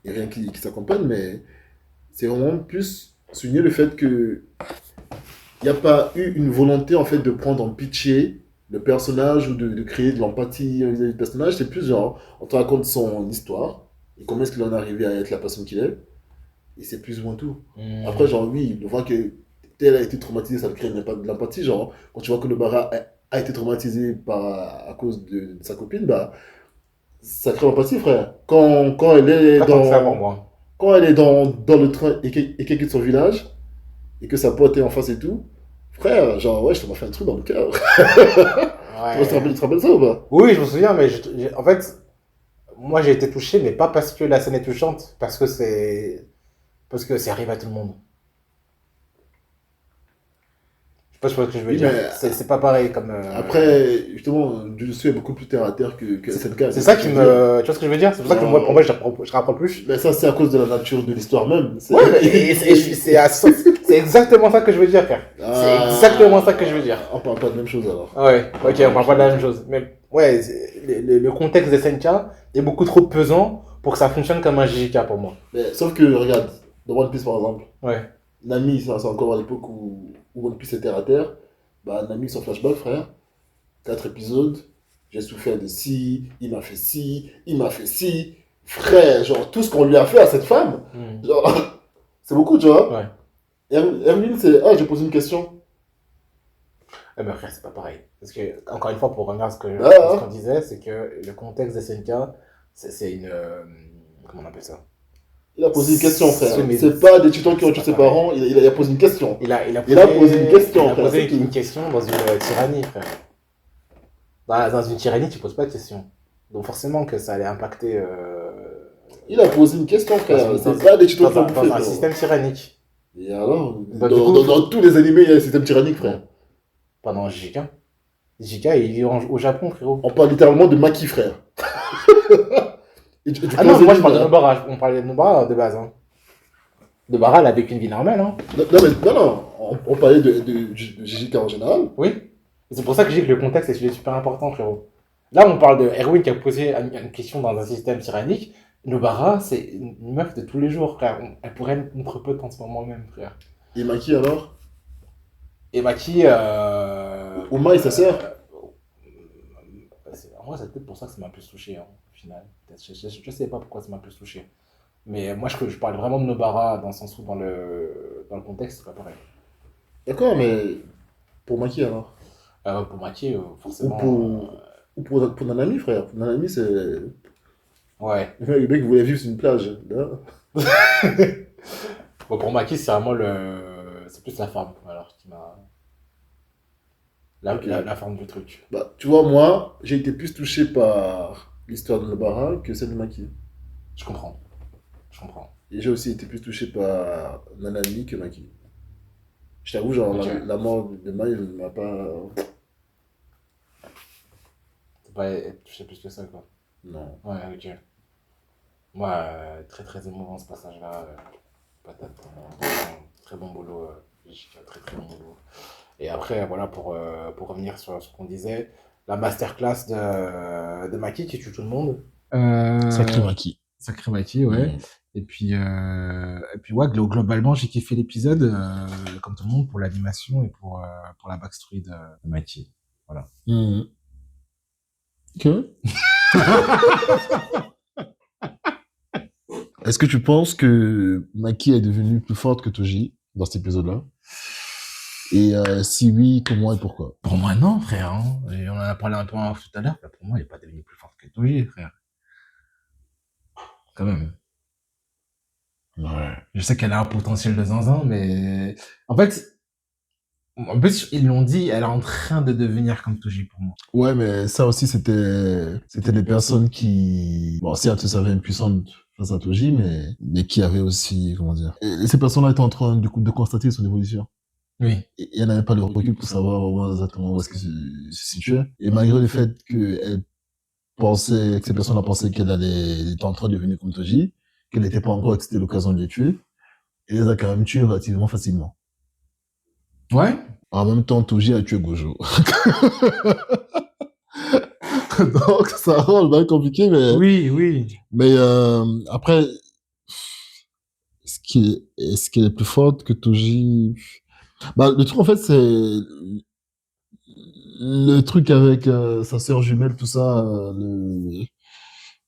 C: rien qui s'accompagne, mais c'est vraiment plus souligner le fait que il n'y a pas eu une volonté en fait de prendre en pitié le personnage ou de créer de l'empathie vis-à-vis du personnage. C'est plus genre, on te raconte son histoire et comment est-ce qu'il en est arrivé à être la personne qu'il est. Et c'est plus ou moins tout. Après, genre, oui, le voir que tel a été traumatisé, ça crée de l'empathie. Genre, quand tu vois que le Bara a été traumatisé à cause de sa copine, bah, ça crée l'empathie, frère. Quand elle est
B: Pas tant que ça pour
C: dans,
B: moi.
C: quand elle est dans le train et qu'elle quitte son village, et que sa pote est en face et tout, frère, genre, ouais, je t'ai fait un truc dans le cœur. Tu te rappelles ça ou pas?
B: Oui, je me souviens, mais en fait, moi j'ai été touché, mais pas parce que la scène est touchante, parce que c'est arrivé à tout le monde. Je sais pas si tu vois ce que je veux
C: Oui,
B: dire.
C: mais
B: C'est pas pareil comme.
C: après, justement, Jujutsu est beaucoup plus terre à terre que SNK.
B: C'est ça qui me. Tu vois ce que je veux dire? C'est pour ça que moi, pour moi, je rapproche plus.
C: Mais ça, c'est à cause de la nature de l'histoire même.
B: Ouais, mais c'est exactement ça que je veux dire, frère. C'est exactement ça que je veux dire.
C: On parle pas de la même chose alors.
B: Ouais, ok, on parle pas de la même chose. Mais ouais, le contexte des SNK est beaucoup trop pesant pour que ça fonctionne comme un JJK pour moi.
C: Mais, sauf que, regarde, dans One Piece par exemple,
B: Ouais.
C: Nami, ça, c'est encore à l'époque où One Piece était terre à terre. Bah, Nami, son flashback, frère, 4 épisodes, j'ai souffert de ci, il m'a fait ci, il m'a fait ci. Frère, genre, tout ce qu'on lui a fait à cette femme, genre, c'est beaucoup, tu vois.
B: Ouais.
C: Hermine, c'est, ah, j'ai posé une question.
B: Mais frère, c'est pas pareil. Parce que, encore une fois, pour revenir à ce
C: Ah,
B: qu'on disait, c'est que le contexte des SNK, c'est une. Comment on appelle ça?
C: il a posé une question, frère.
B: Mais
C: C'est pas des tutants qui ont
B: c'est
C: tué
B: pas
C: ses
B: pareil.
C: parents, il a posé une question.
B: Il a
C: posé une question,
B: Il a
C: frère,
B: posé
C: c'est tout.
B: une question dans une tyrannie, frère. Dans une tyrannie, tu poses pas de question. Donc forcément que ça allait impacter.
C: Il a posé une question, frère.
B: Dans
C: C'est pas des tutants qui l'ont
B: dans
C: bouffé,
B: un
C: frère.
B: système tyrannique.
C: Et alors,
B: Bah, du coup,
C: dans tous les animés, il y a un système tyrannique, frère.
B: pendant JK. JK, il vit au Japon, frérot.
C: On parle littéralement de Maki, frère.
B: Ah non, moi je parle de Nobara. On parlait de Nobara de base. Hein. Nobara, elle a vécu une vie normale. Hein.
C: Non. On parlait de JJK en général.
B: Oui. Et c'est pour ça que je dis que le contexte est super important, frérot. Là, on parle de Erwin qui a posé une question dans un système tyrannique. Nobara, c'est une meuf de tous les jours, frère. Elle pourrait être notre pote en ce moment même, frère.
C: Et Maki, alors?
B: Et Maki.
C: Uma et sa sœur?
B: En vrai, c'est peut-être pour ça que ça m'a plus touché, hein, au final. Je sais pas pourquoi ça m'a plus touché. Mais moi, je parle vraiment de Nobara dans le sens où, dans le contexte, c'est pas pareil.
C: D'accord, mais pour Maki, alors?
B: Pour Maki,
C: Ou
B: forcément.
C: pour Nanami, frère. Nanami, c'est.
B: Ouais.
C: Le mec voulait vivre sur une plage. Là.
B: Bon, pour Maki, c'est vraiment c'est plus la femme, alors, qui m'a.
C: Ok.
B: La forme du truc.
C: Bah, tu vois, moi, j'ai été plus touché par l'histoire de Nobara que celle de Maki.
B: Je comprends. Je comprends.
C: Et j'ai aussi été plus touché par Nanami que Maki. Je t'avoue, genre,
B: Ok.
C: la mort de Mai ne m'a pas.
B: T'as pas être touché plus que ça, quoi.
C: Non.
B: Ouais, ok. Moi, très très émouvant ce passage-là. Patate. Très bon boulot. Jessica, très très bon boulot. Et après, voilà, pour revenir sur ce qu'on disait, la masterclass de Maki qui tue tout le monde.
C: Sacré Maki.
B: Sacré Maki, ouais. Et puis ouais, globalement, j'ai kiffé l'épisode, comme tout le monde, pour l'animation et pour la backstory de Maki. Voilà.
C: Ok. Est-ce que tu penses que Maki est devenue plus forte que Toji dans cet épisode-là? Et si oui, comment et pourquoi?
B: Pour moi, non, frère. Hein. Et on en a parlé un peu en off tout à l'heure. Pour moi, il n'est pas devenu plus fort que Toji, frère. Quand même.
C: Ouais.
B: Je sais qu'elle a un potentiel de zinzin, mais en fait, ils l'ont dit, elle est en train de devenir comme Toji pour moi.
C: Ouais, mais ça aussi, c'était des personnes qui, bon, certes, se savaient impuissantes face à Toji, mais qui avaient aussi, comment dire, et ces personnes-là étaient en train, du coup, de constater son évolution.
B: Oui.
C: Et elle n'avait pas le recul pour savoir exactement où est-ce qu'elle se situait. Et malgré le fait que ces personnes-là pensaient qu'elle était en train de devenir comme Toji, qu'elle n'était pas encore, et que c'était l'occasion de les tuer, elle les a quand même tués relativement facilement.
B: Ouais.
C: En même temps, Toji a tué Gojo. Donc, ça rend bien compliqué,
B: Oui.
C: mais après, est-ce qu'elle est plus forte que Toji? Bah, le truc, en fait, c'est le truc avec sa sœur jumelle, tout ça,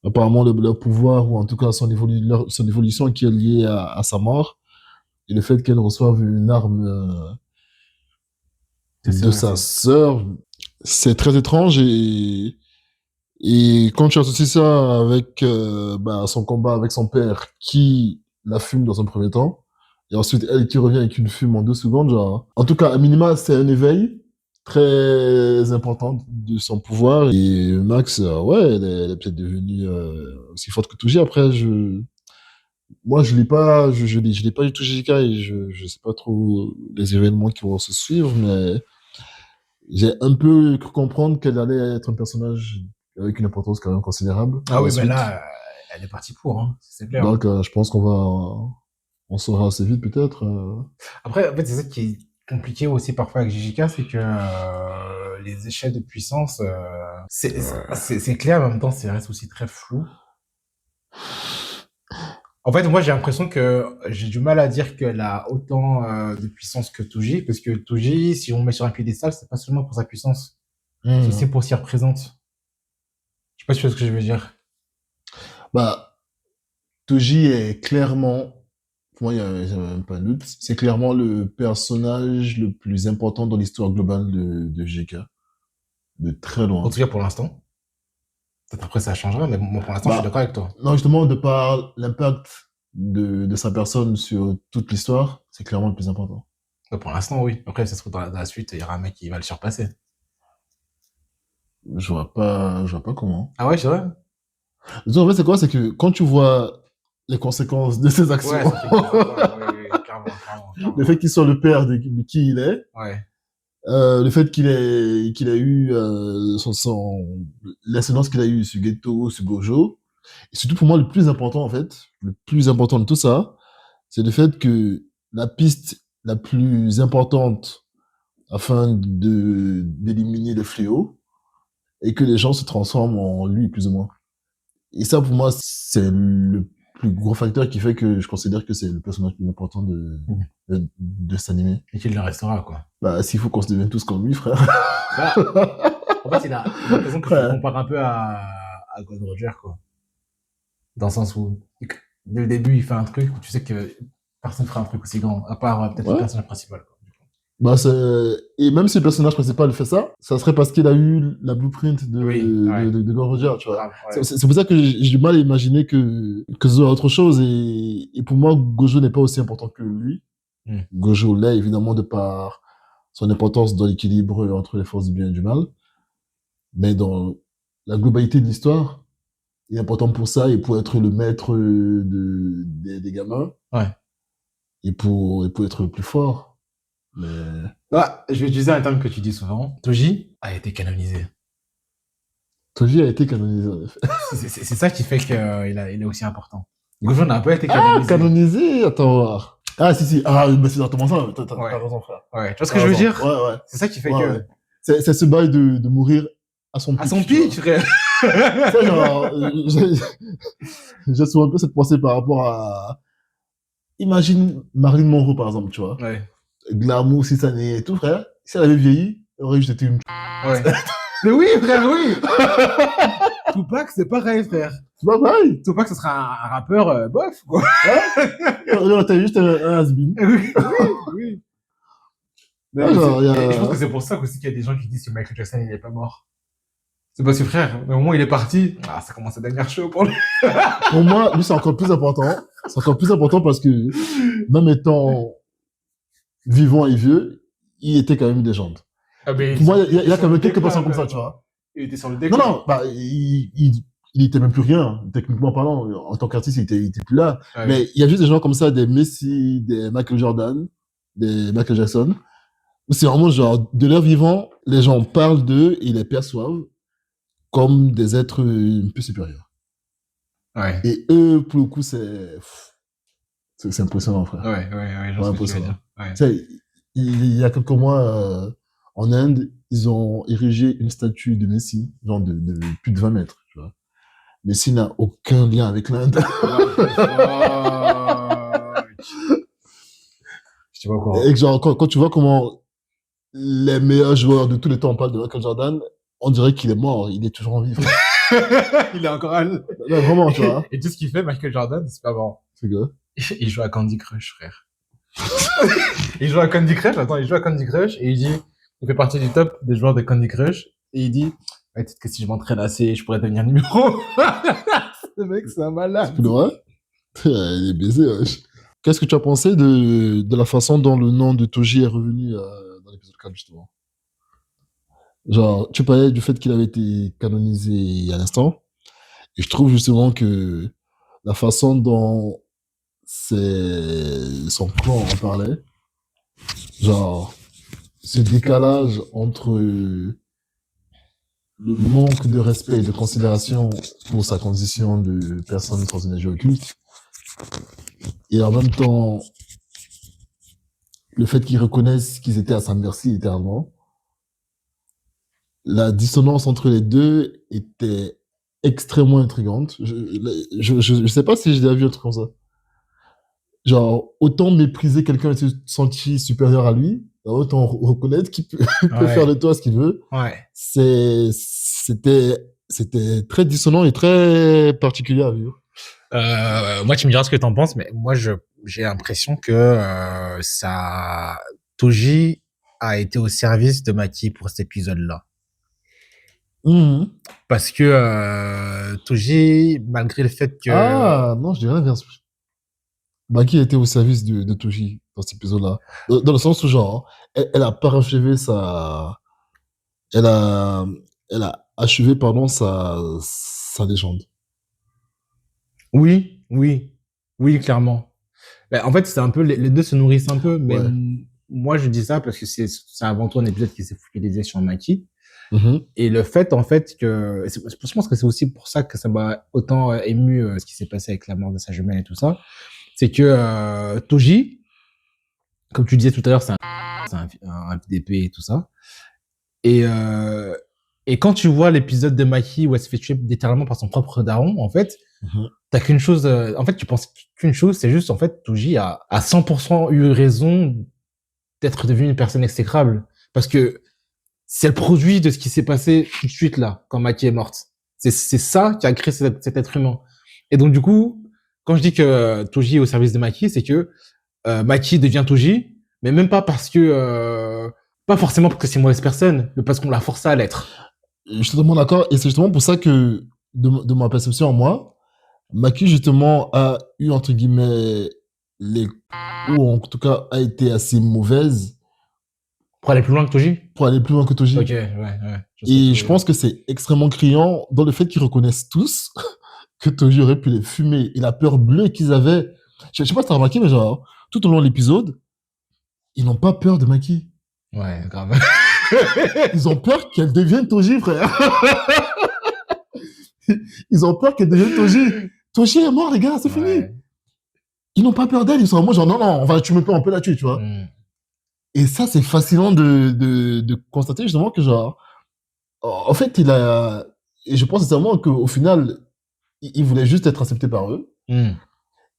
C: apparemment, leur pouvoir, ou en tout cas son évolution qui est liée à sa mort, et le fait qu'elle reçoive une arme
B: C'est
C: de
B: vrai,
C: sa sœur, c'est très étrange, et quand tu associes ça avec bah, son combat avec son père, qui la fume dans un premier temps, et ensuite elle qui revient avec une fume en 2 secondes, genre. En tout cas, à minima, c'est un éveil très important de son pouvoir. Et Max, ouais, elle est peut-être devenue aussi forte que Touji. Après, moi, je lis pas du tout JK et je sais pas trop les événements qui vont se suivre, mais j'ai un peu cru comprendre qu'elle allait être un personnage avec une importance quand même considérable
B: Ah
C: par la
B: oui, mais
C: suite.
B: là, elle est partie pour, hein. C'est clair.
C: Donc, je pense on saura assez vite peut-être.
B: Après, en fait, c'est ça qui est compliqué aussi parfois avec JJK, c'est que les échelles de puissance, c'est clair, mais en même temps, ça reste aussi très flou. En fait, moi, j'ai l'impression que j'ai du mal à dire qu'elle a autant de puissance que Touji, parce que Touji, si on le met sur un piédestal, c'est pas seulement pour sa puissance, c'est aussi pour s'y représente. Je sais pas si tu vois ce que je veux dire.
C: Bah, Toji est clairement, pour moi, il y a même pas de doute, c'est clairement le personnage le plus important dans l'histoire globale de GK. De très
B: En
C: loin.
B: tout cas, pour l'instant. Peut-être après, ça changera, mais moi, pour l'instant, je suis
C: Bah,
B: d'accord avec toi.
C: non, justement, de par l'impact de sa personne sur toute l'histoire, c'est clairement le plus important.
B: Pour l'instant, oui. Après, ça se trouve dans la suite, il y aura un mec qui va le surpasser.
C: Je vois pas comment.
B: Ah ouais, c'est vrai?
C: Le truc, en fait, c'est quoi? C'est que quand tu vois les conséquences de ses actions,
B: Ouais, ça fait bizarre. Ouais, clairement.
C: le fait qu'il soit le père de qui il est,
B: Ouais.
C: le fait qu'il ait eu l'ascendance qu'il a eu sur Geto, sur Gojo, et surtout pour moi le plus important en fait, le plus important de tout ça, c'est le fait que la piste la plus importante afin de d'éliminer le fléau et que les gens se transforment en lui plus ou moins. Et ça pour moi c'est le plus gros facteur qui fait que je considère que c'est le personnage le plus important de cet animé.
B: Et qu'il le restera, quoi.
C: Bah s'il faut qu'on se devienne tous comme lui frère.
B: Bah, en fait, j'ai l'impression que tu le
C: Ouais.
B: compares un peu à Gold Roger, quoi. Dans le sens où, dès le début, il fait un truc où tu sais que personne ne fera un truc aussi grand, à part peut-être le
C: Ouais.
B: personnage principal, quoi.
C: Bah, et même si le personnage principal fait ça, ça serait parce qu'il a eu la blueprint
B: Oui, ouais.
C: de Gold Roger, tu vois.
B: Grave, ouais.
C: C'est pour ça que j'ai du mal à imaginer que ce soit autre chose. Et pour moi, Gojo n'est pas aussi important que lui. Gojo l'est évidemment de par son importance dans l'équilibre entre les forces du bien et du mal. Mais dans la globalité de l'histoire, il est important pour ça et pour être le maître des gamins.
B: Ouais.
C: Et pour être le plus fort. Mais
B: Ah, je vais utiliser un terme que tu dis souvent. Toji a été canonisé.
C: Toji a été canonisé en effet.
B: C'est ça qui fait qu'il est aussi important. Gojo n'a pas été
C: Ah,
B: canonisé.
C: canonisé, attends voir. Ah, si. Ah, mais c'est exactement ça. T'as
B: Ouais.
C: raison, frère.
B: Ouais, tu vois ce que je veux dire?
C: Ouais.
B: C'est ça qui fait
C: Ouais,
B: que...
C: ouais. C'est ce bail de mourir à son pic.
B: À son
C: tu vois.
B: pic, frère.
C: Tu sais, genre, j'ai souvent un peu cette pensée par rapport à... Imagine Marilyn Monroe, par exemple, tu vois.
B: Ouais.
C: Glamour, si ça n'est et tout, frère. Si elle avait vieilli, elle aurait juste été une...
B: Ouais. Mais oui, frère, oui. Tupac, c'est pareil, frère.
C: C'est pas pareil.
B: Tupac, ce sera un rappeur bof, quoi.
C: Là, t'as juste un has-been.
B: Oui.
C: Ah, genre,
B: Et je pense que c'est pour ça aussi qu'il y a des gens qui disent que Michael Jackson, il n'est pas mort. C'est parce que, frère, au moment où il est parti, ça commence à devenir chaud pour lui.
C: Pour moi, lui, c'est encore plus important. C'est encore plus important parce que, même étant vivant et vieux, il était quand même une légende.
B: Ah, mais
C: Pour moi, il y a quand même quelques personnes comme ça, tu vois.
B: Il était sur le déclin.
C: Non, bah, il était même plus rien, techniquement parlant. En tant qu'artiste, il était plus là.
B: Ouais.
C: Mais il y a juste des gens comme ça, des Messi, des Michael Jordan, des Michael Jackson, où c'est vraiment genre, de leur vivant, les gens parlent d'eux et les perçoivent comme des êtres un peu supérieurs.
B: Ouais.
C: Et eux, pour le coup, c'est impressionnant, frère.
B: Ouais, je vois ce que tu veux dire. Ouais.
C: Tu sais, il y a quelques mois, en Inde, ils ont érigé une statue de Messi, genre de plus de 20 mètres, tu vois. Messi n'a aucun lien avec l'Inde.
B: Je sais pas quoi.
C: Et que genre, quand tu vois comment les meilleurs joueurs de tous les temps parlent de Michael Jordan, on dirait qu'il est mort, il est toujours en vie.
B: Il est encore à l-
C: Là, vraiment, tu vois.
B: Et tout ce qu'il fait, Michael Jordan, c'est pas bon.
C: C'est quoi?
B: Il joue à Candy Crush, frère. Il joue à Candy Crush, attends, il joue à Candy Crush et il dit, il fait partie du top des joueurs de Candy Crush et il dit, ouais, peut-être que si je m'entraîne assez, je pourrais devenir numéro. Ce mec, c'est un malade.
C: C'est vrai? Il est baisé, wesh. Qu'est-ce que tu as pensé de la façon dont le nom de Toji est revenu dans l'épisode 4, justement? Genre, tu parlais du fait qu'il avait été canonisé il y a l'instant. Et je trouve justement que la façon dont son clan en parlait, genre, ce décalage entre le manque de respect et de considération pour sa condition de personne sans énergie occulte, et en même temps, le fait qu'ils reconnaissent qu'ils étaient à sa merci littéralement, la dissonance entre les deux était extrêmement intrigante. Je sais pas si j'ai déjà vu un truc comme ça. Genre, autant mépriser quelqu'un et se sentir supérieur à lui, autant reconnaître qu'il peut, peut
B: Ouais.
C: faire de toi ce qu'il veut.
B: Ouais.
C: C'était très dissonant et très particulier à vivre.
B: Moi, tu me diras ce que t'en penses, mais moi, j'ai l'impression que Toji a été au service de Maki pour cet épisode-là.
C: Mhm.
B: Parce que Toji, malgré le fait que...
C: Ah, non, je dirais l'inverse. Maki était au service de Toji dans cet épisode-là. Dans le sens où, genre, elle a parachevé elle a, elle a achevé, pardon, sa légende.
B: Oui, clairement. Ben, en fait, c'est un peu les deux se nourrissent un peu, mais
C: Ouais.
B: moi je dis ça parce que c'est avant tout un épisode qui s'est focalisé sur Maki
C: Mhm.
B: et le fait en fait que je pense que c'est aussi pour ça que ça m'a autant ému ce qui s'est passé avec la mort de sa jumelle et tout ça, c'est que Toji, comme tu disais tout à l'heure, c'est un PDP et tout ça, et et quand tu vois l'épisode de Maki où elle se fait tuer littéralement par son propre daron, en fait,
C: Mhm.
B: t'as qu'une chose, en fait, tu penses qu'une chose, c'est juste, en fait, Toji a 100% eu raison d'être devenu une personne exécrable. Parce que c'est le produit de ce qui s'est passé tout de suite là, quand Maki est morte. C'est ça qui a créé cet être humain. Et donc, du coup, quand je dis que Toji est au service de Maki, c'est que Maki devient Toji, mais même pas parce que, pas forcément parce que c'est une mauvaise personne, mais parce qu'on l'a forcé à l'être.
C: Je suis totalement d'accord. Et c'est justement pour ça que, de ma perception en moi, Maki, justement, a eu, entre guillemets, ou en tout cas, a été assez mauvaise
B: Pour aller plus loin que Toji?
C: pour aller plus loin que Toji.
B: Ok, ouais.
C: Et je pense que c'est extrêmement criant dans le fait qu'ils reconnaissent tous que Toji aurait pu les fumer. Et la peur bleue qu'ils avaient. Je sais pas si t'as remarqué, mais genre, tout au long de l'épisode, ils n'ont pas peur de Maki.
B: Ouais, grave.
C: Ils ont peur qu'elle devienne Toji, frère. Ils ont peur qu'elle devienne Toji. Toji est mort, les gars, c'est fini.
B: Ouais.
C: Ils n'ont pas peur d'elle, ils sont en mode genre, non, on peut la tuer, tu vois.
B: Mm.
C: Et ça, c'est fascinant de constater justement que genre, en fait, et je pense sincèrement qu'au final, il voulait juste être accepté par eux.
B: Mm.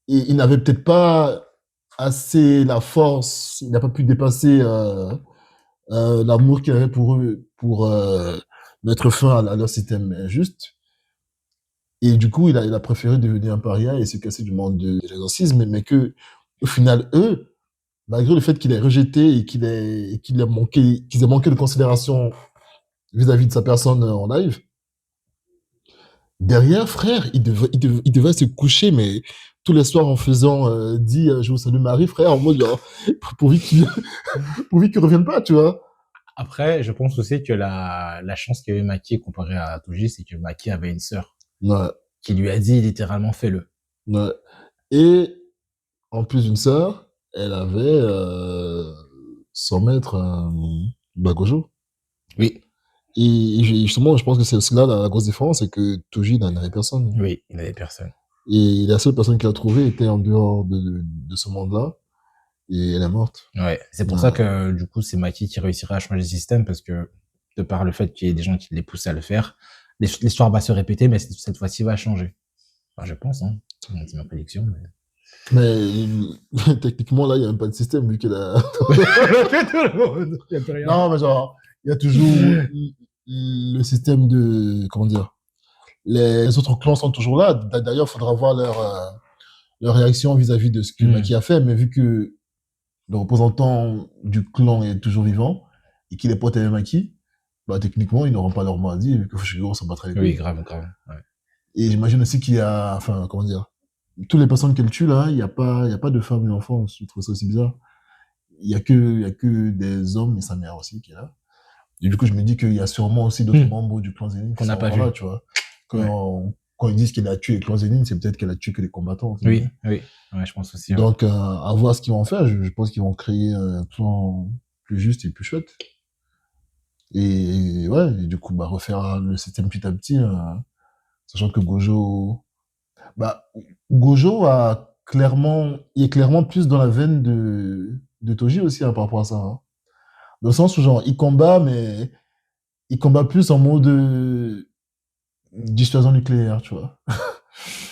C: Et il n'avait peut-être pas assez la force, il n'a pas pu dépasser l'amour qu'il avait pour eux pour mettre fin à leur système injuste. Et du coup, il a préféré devenir un paria et se casser du monde de l'exorcisme, mais que, au final, eux, malgré le fait qu'il ait rejeté et qu'ils aient manqué de considération vis-à-vis de sa personne en live, derrière, frère, il devait se coucher, mais tous les soirs en faisant dit je vous salue Marie, frère, en mode genre, pourvu qu'il revienne pas, tu vois.
B: Après, je pense aussi que la chance qu'avait Maki comparé à Toji, c'est que Maki avait une sœur
C: Ouais,
B: qui lui a dit littéralement fais-le.
C: ouais. Et en plus d'une sœur, elle avait son maître Bagojo.
B: Oui,
C: Et justement, je pense que c'est là la grosse différence, c'est que Toji n'avait personne.
B: oui, il n'avait personne.
C: Et la seule personne qu'il a trouvée était en dehors de ce monde-là. Et elle est morte.
B: Ouais, c'est pour
C: Ouais.
B: ça que du coup c'est Maki qui réussira à changer le système parce que de par le fait qu'il y ait des gens qui les poussent à le faire. L'histoire va se répéter, mais cette fois-ci va changer. Enfin, je pense, hein. C'est ma prédiction.
C: Mais techniquement, là, il n'y a même pas de système, vu qu'il a... Non, mais genre, il y a toujours le système de... Comment dire? Les autres clans sont toujours là. D'ailleurs, il faudra voir leur réaction vis-à-vis de ce que Maki a fait, mais vu que le représentant du clan est toujours vivant et qu'il est pote avec Maki, bah, techniquement, ils n'auront pas leur mot à dire, vu que Fushiguro s'en battra les couilles.
B: Oui, grave. Ouais.
C: Et j'imagine aussi qu'il y a, enfin, comment dire, toutes les personnes qu'elle tue, là, il n'y a pas de femme et d'enfant. Je trouve ça aussi bizarre. Il y a que des hommes et sa mère aussi qui est là. Et du coup, je me dis qu'il y a sûrement aussi d'autres membres du clan Zenin
B: qu'on n'a pas vu.
C: Là, tu vois. Quand ils disent qu'elle a tué le clan Zenin, c'est peut-être qu'elle a tué que les combattants.
B: Oui. Ouais, je pense aussi. Ouais.
C: Donc, à voir ce qu'ils vont faire. Je pense qu'ils vont créer un plan plus juste et plus chouette. Et ouais, et du coup, bah, refaire le système petit à petit, sachant que Gojo il est clairement plus dans la veine de Toji aussi, hein, par rapport à ça, hein. Dans le sens où, genre, il combat, mais il combat plus en mode dissuasion nucléaire, tu vois.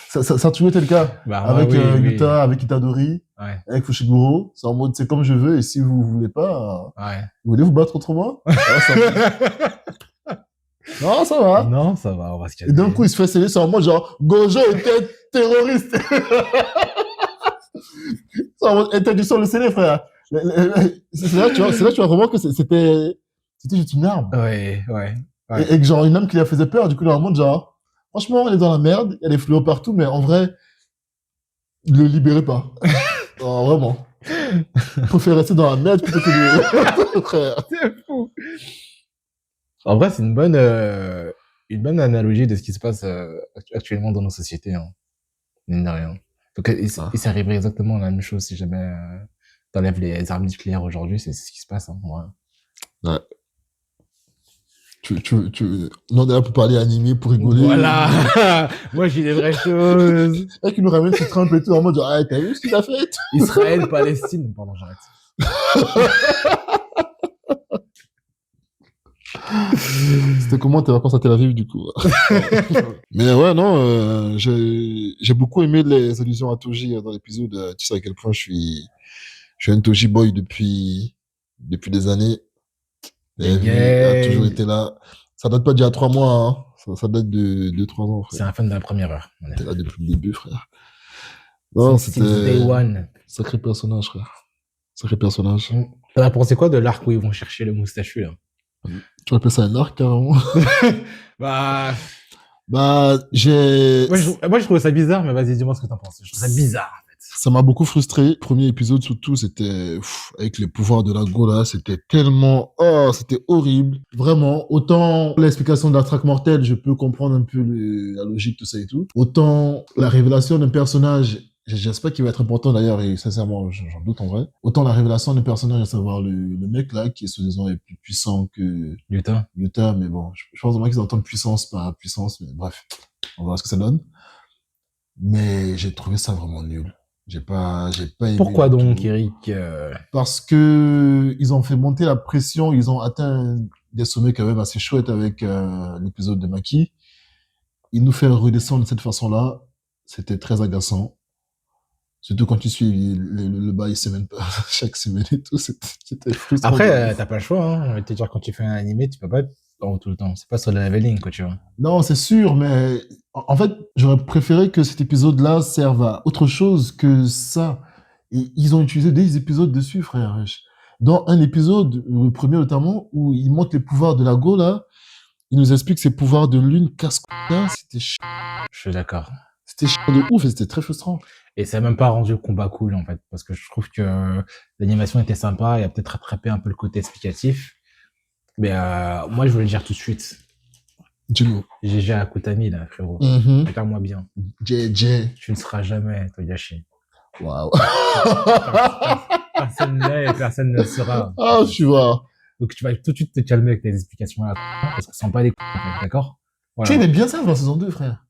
C: Ça a toujours été le cas. Avec Yuta, avec Itadori, avec Fushiguro. C'est en mode, c'est comme je veux, et si vous voulez pas, vous voulez vous battre contre moi? Non, ça va.
B: Non, ça va, on va se calmer.
C: Et d'un coup, il se fait sceller, c'est en mode genre, Gojo était terroriste. C'est en mode interdiction de sceller, frère. C'est là, tu vois vraiment que c'était juste une arme.
B: Ouais.
C: Et que genre, une arme qui la faisait peur, du coup, dans le monde, genre, franchement, elle est dans la merde, il y a des fluos partout, mais en vrai, ne le libérez pas. Non, vraiment. Il préfère rester dans la merde plutôt que de... frère.
B: C'est fou. En vrai, c'est une bonne analogie de ce qui se passe actuellement dans nos sociétés, hein. Mine de rien. Donc, il s'arriverait exactement la même chose si jamais t'enlèves les armes nucléaires aujourd'hui, c'est ce qui se passe, hein.
C: Ouais. Non, d'ailleurs, pour parler animé, pour rigoler.
B: Voilà. Moi, j'ai des vraies choses.
C: C'est vrai qu'il nous ramène ce Trump et tout, en mode genre, ah, t'as vu ce qu'il a fait?
B: Israël, Palestine. Pardon, j'arrête.
C: C'était comment tes vacances à Tel Aviv, du coup? Mais ouais, non, j'ai beaucoup aimé les allusions à Toji dans l'épisode. Tu sais à quel point je suis un Toji boy depuis des années. Il a toujours été là. Ça date pas d'il y a 3 mois, hein. Ça date de 2-3 ans, frère.
B: C'est un fan de la première heure.
C: T'es là depuis le début, frère. Non, c'était...
B: Day one.
C: Sacré personnage, frère. Sacré personnage.
B: T'en as pensé quoi de l'arc où ils vont chercher le moustachu, là?
C: Tu appelles ça un arc, carrément?
B: Bah,
C: Moi,
B: je trouvais ça bizarre, mais vas-y, dis-moi ce que t'en penses. Je trouve ça bizarre, en fait.
C: Ça m'a beaucoup frustré. Premier épisode, surtout, c'était, avec les pouvoirs de la Gola, c'était tellement, c'était horrible. Vraiment. Autant l'explication de la traque mortelle, je peux comprendre un peu la logique, tout ça et tout. Autant la révélation d'un personnage, j'espère qu'il va être important d'ailleurs, et sincèrement, j'en doute en vrai. Autant la révélation d'un personnage, à savoir le mec là, qui est soi-disant est plus puissant que
B: Yuta,
C: mais bon, je pense vraiment qu'ils entendent puissance par puissance, mais bref, on verra ce que ça donne. Mais j'ai trouvé ça vraiment nul. J'ai pas aimé.
B: Pourquoi donc, Eric?
C: Parce que ils ont fait monter la pression, ils ont atteint des sommets quand même assez chouettes avec l'épisode de Maki. Ils nous fait redescendre de cette façon-là. C'était très agaçant. Surtout quand tu suis le bail semaine chaque semaine et tout, c'était frustrant.
B: Après, t'as pas le choix, hein. On va te dire, quand tu fais un animé, tu peux pas être tout le temps. C'est pas sur le leveling, quoi, tu vois.
C: Non, c'est sûr, mais en fait, j'aurais préféré que cet épisode-là serve à autre chose que ça. Et ils ont utilisé des épisodes dessus, frère. Dans un épisode, le premier notamment, où ils montrent les pouvoirs de la Go, là, ils nous expliquent ses pouvoirs de lune casse-couille. C'était chiant.
B: Je suis d'accord.
C: C'était chiant de ouf et c'était très frustrant.
B: Et ça n'a même pas rendu le combat cool, en fait, parce que je trouve que l'animation était sympa, il a peut-être rattrapé un peu le côté explicatif. Mais moi, je voulais le dire tout de suite.
C: Dis-nous.
B: GG à Kutami, là, frérot. Regarde-moi bien.
C: JJ.
B: Tu ne seras jamais Togashi.
C: Waouh.
B: Personne n'est et personne ne le sera.
C: Ah, tu vois.
B: Donc, tu vas tout de suite te calmer avec tes explications là, parce que ça sent pas les couilles, en fait, d'accord? Voilà.
C: Tu aimais bien ça dans la saison 2, frère.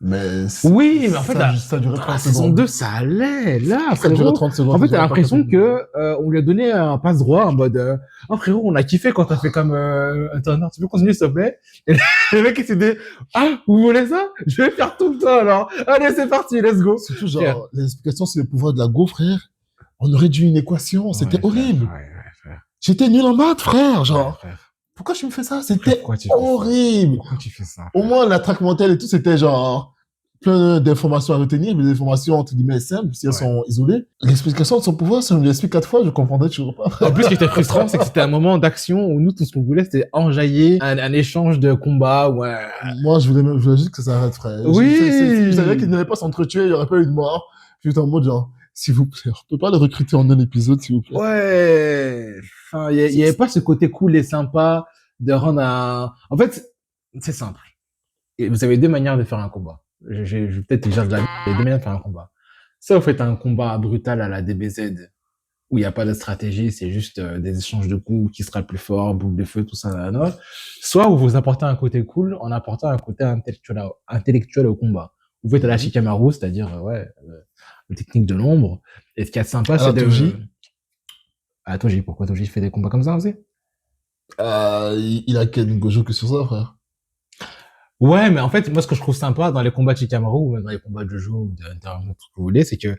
C: Mais
B: Oui, mais en fait,
C: ça durait
B: dans
C: 30
B: la saison
C: secondes.
B: 2, ça allait. Là,
C: Ça durait
B: frérot,
C: 30 secondes.
B: en fait,
C: ça
B: t'as
C: durait pas
B: l'impression
C: 40 minutes.
B: que on lui a donné un passe-droit en mode oh frérot, on a kiffé quand t'as fait comme attends, non, tu peux continuer s'il te plaît. Et le mec il s'est dit ah, vous voulez ça? Je vais faire tout le temps alors. Allez, c'est parti, let's go.
C: Surtout,
B: Frère.
C: genre, les explications sur le pouvoir de la Go, frère. On aurait dû une équation. C'était
B: Ouais,
C: horrible.
B: frère, ouais, frère.
C: J'étais nul en maths, frère. Genre,
B: Ouais, frère.
C: pourquoi tu me fais ça? C'était
B: Pourquoi tu fais ça?
C: horrible.
B: Pourquoi tu fais ça?
C: Au moins, la traque mentale et tout, c'était genre plein d'informations à retenir, mais des informations entre guillemets simples, si elles sont isolées. L'explication de son pouvoir, si on me l'explique 4 fois, je comprendrais toujours pas.
B: En plus, ce qui était frustrant, c'est que c'était un moment d'action où nous, tout ce qu'on voulait, c'était enjailler un échange de combat. Ouais.
C: Moi, je voulais juste que ça arrête, frère.
B: Oui.
C: Je savais qu'ils n'allaient pas s'entretuer, il n'y aurait pas eu de mort. J'étais en mode genre, s'il vous plaît, on peut pas le recruter en un épisode, s'il vous plaît.
B: Ouais. Enfin, il y avait pas ce côté cool et sympa de rendre un... En fait, c'est simple. Et vous avez deux manières de faire un combat. Je vais peut-être déjà de la... Il y a deux manières de faire un combat. Soit vous faites un combat brutal à la DBZ, où il n'y a pas de stratégie, c'est juste des échanges de coups, qui sera le plus fort, boule de feu, tout ça, là, là. Soit vous apportez un côté cool en apportant un côté intellectuel au combat. Vous faites à la Shikamaru, c'est-à-dire, la technique de l'ombre. Et ce qui est sympa, c'est de...
C: Toji
B: Ah, Toji, pourquoi Toji fait des combats comme ça aussi?
C: il a Ken Gojo que sur ça, frère.
B: Ouais, mais en fait, moi, ce que je trouve sympa dans les combats de Shikamaru, ou même dans les combats de Jojo, ou d'Inter, tout ce que vous voulez, c'est que